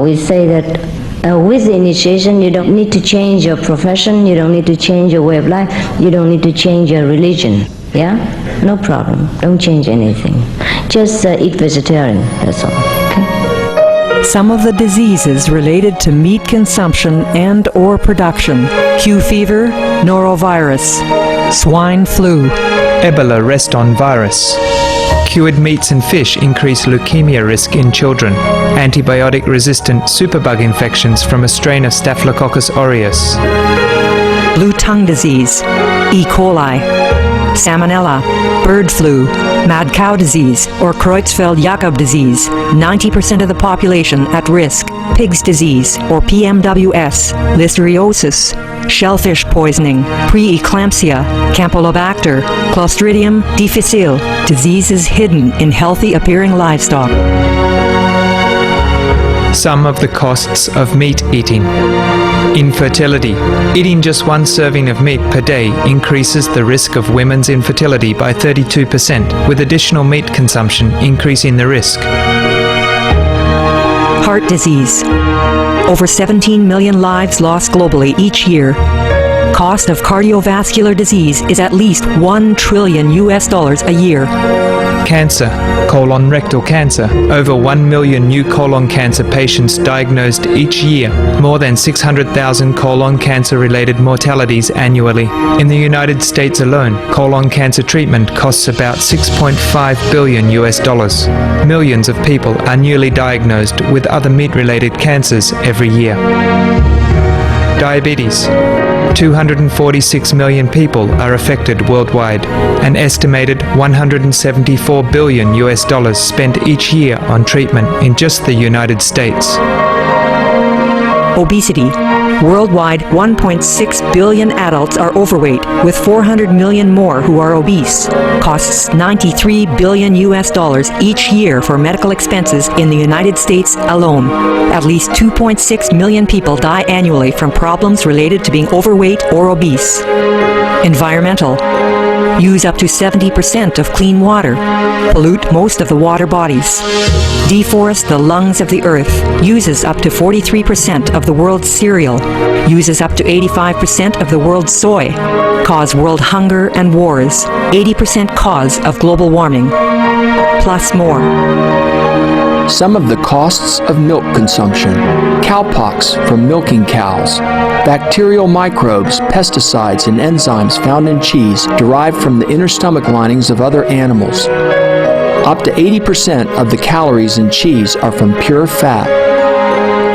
We say that with the initiation you don't need to change your profession, you don't need to change your way of life, you don't need to change your religion. Yeah? No problem. Don't change anything. Just eat vegetarian, that's all. Okay? Some of the diseases related to meat consumption and or production: Q fever, norovirus, swine flu, Ebola reston virus, Cured meats and fish increase leukemia risk in children. Antibiotic-resistant superbug infections from a strain of Staphylococcus aureus. Blue tongue disease, E. coli, salmonella, bird flu, mad cow disease, or Creutzfeldt-Jakob disease, 90% of the population at risk, pig's disease, or PMWS, listeriosis, shellfish poisoning, preeclampsia, Campylobacter, Clostridium difficile, diseases hidden in healthy-appearing livestock. Some of the costs of meat eating. Infertility. Eating just one serving of meat per day increases the risk of women's infertility by 32%, with additional meat consumption increasing the risk. Heart disease. Over 17 million lives lost globally each year. Cost of cardiovascular disease is at least $1 trillion a year. Cancer. Colon rectal cancer. Over 1 million new colon cancer patients diagnosed each year. More than 600,000 colon cancer-related mortalities annually. In the United States alone, colon cancer treatment costs about $6.5 billion. Millions of people are newly diagnosed with other meat-related cancers every year. Diabetes. 246 million people are affected worldwide. An estimated $174 billion spent each year on treatment in just the United States. Obesity. Worldwide, 1.6 billion adults are overweight, with 400 million more who are obese. Costs $93 billion each year for medical expenses in the United States alone. At least 2.6 million people die annually from problems related to being overweight or obese. Environmental. Use up to 70% of clean water. Pollute most of the water bodies. Deforest the lungs of the earth. Uses up to 43% of the world's cereal. Uses up to 85% of the world's soy. Cause world hunger and wars. 80% cause of global warming. Plus more. Some of the costs of milk consumption. Cowpox from milking cows. Bacterial microbes, pesticides, and enzymes found in cheese derived from the inner stomach linings of other animals. Up to 80% of the calories in cheese are from pure fat.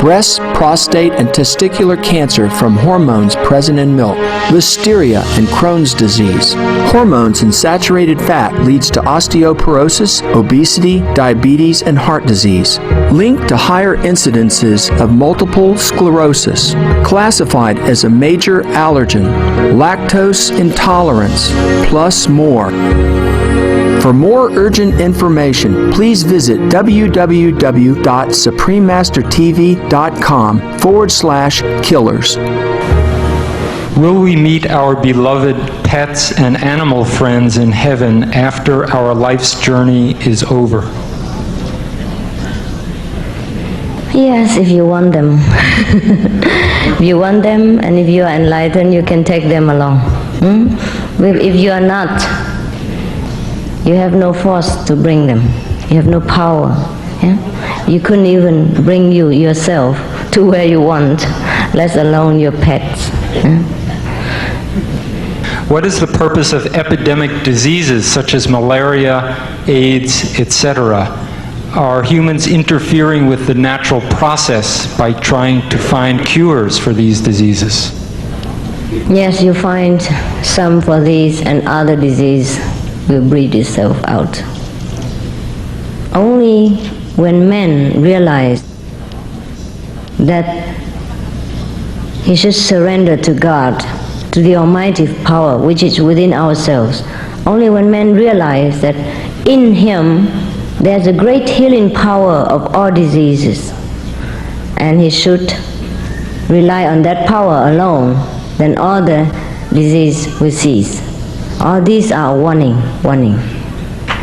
Breast, prostate, and testicular cancer from hormones present in milk. Listeria and Crohn's disease. Hormones in saturated fat leads to osteoporosis, obesity, diabetes, and heart disease. Linked to higher incidences of multiple sclerosis. Classified as a major allergen. Lactose intolerance, plus more. For more urgent information, please visit www.suprememastertv.com/killers. Will we meet our beloved pets and animal friends in heaven after our life's journey is over? Yes, if you want them. If you want them, and if you are enlightened, you can take them along. If you are not, you have no force to bring them. You have no power. Yeah? You couldn't even bring you yourself to where you want, let alone your pets. Yeah? What is the purpose of epidemic diseases such as malaria, AIDS, etc.? Are humans interfering with the natural process by trying to find cures for these diseases? Yes, you find some for these, and other disease will breed itself out. Only when men realize that he should surrender to God, to the almighty power which is within ourselves, only when men realize that in him there's a great healing power of all diseases, and he should rely on that power alone, then all the disease will cease. All these are warning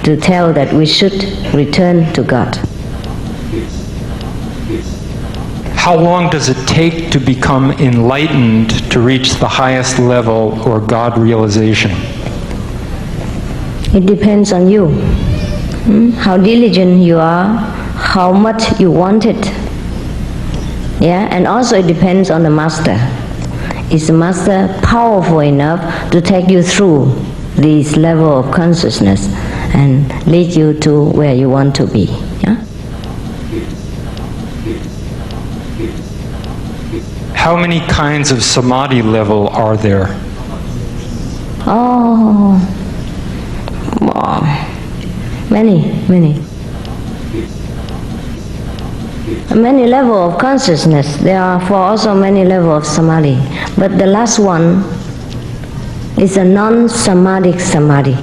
to tell that we should return to God. How long does it take to become enlightened to reach the highest level or God realization? It depends on you. How diligent you are, how much you want it. Yeah, and also it depends on the master. Is the master powerful enough to take you through this level of consciousness and lead you to where you want to be. Yeah? How many kinds of samadhi level are there? Oh, wow. Many level of consciousness. There are also many level of samadhi, but the last one is a non-samadhic samadhi.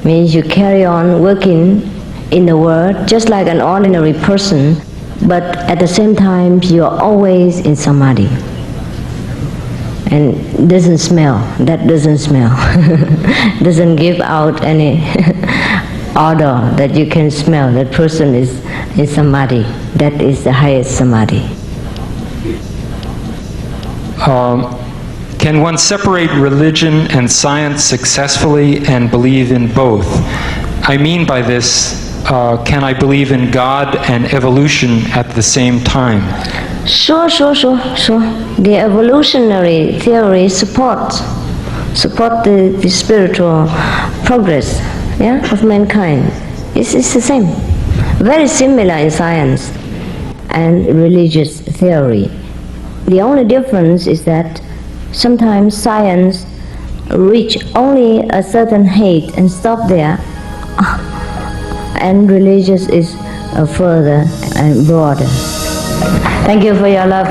Means you carry on working in the world just like an ordinary person, but at the same time you are always in samadhi. And doesn't smell. That doesn't smell. Doesn't give out any odor that you can smell. That person is in samadhi. That is the highest samadhi. Can one separate religion and science successfully and believe in both? I mean by this, can I believe in God and evolution at the same time? Sure. The evolutionary theory support the spiritual progress, yeah, of mankind. It's the same. Very similar in science and religious theory. The only difference is that sometimes science reach only a certain height and stop there, and religious is further and broader. Thank you for your love.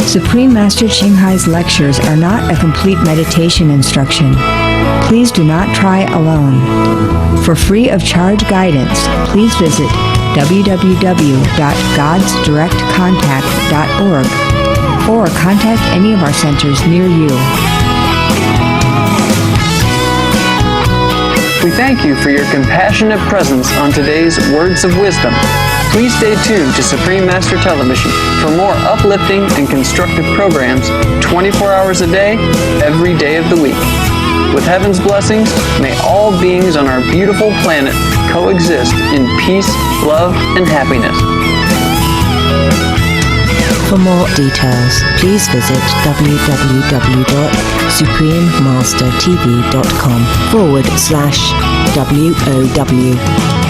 Supreme Master Ching Hai's lectures are not a complete meditation instruction. Please do not try alone. For free of charge guidance, please visit www.godsdirectcontact.org or contact any of our centers near you. We thank you for your compassionate presence on today's Words of Wisdom. Please stay tuned to Supreme Master Television for more uplifting and constructive programs 24 hours a day, every day of the week. With heaven's blessings, may all beings on our beautiful planet coexist in peace, love, and happiness. For more details, please visit www.suprememastertv.com/WOW.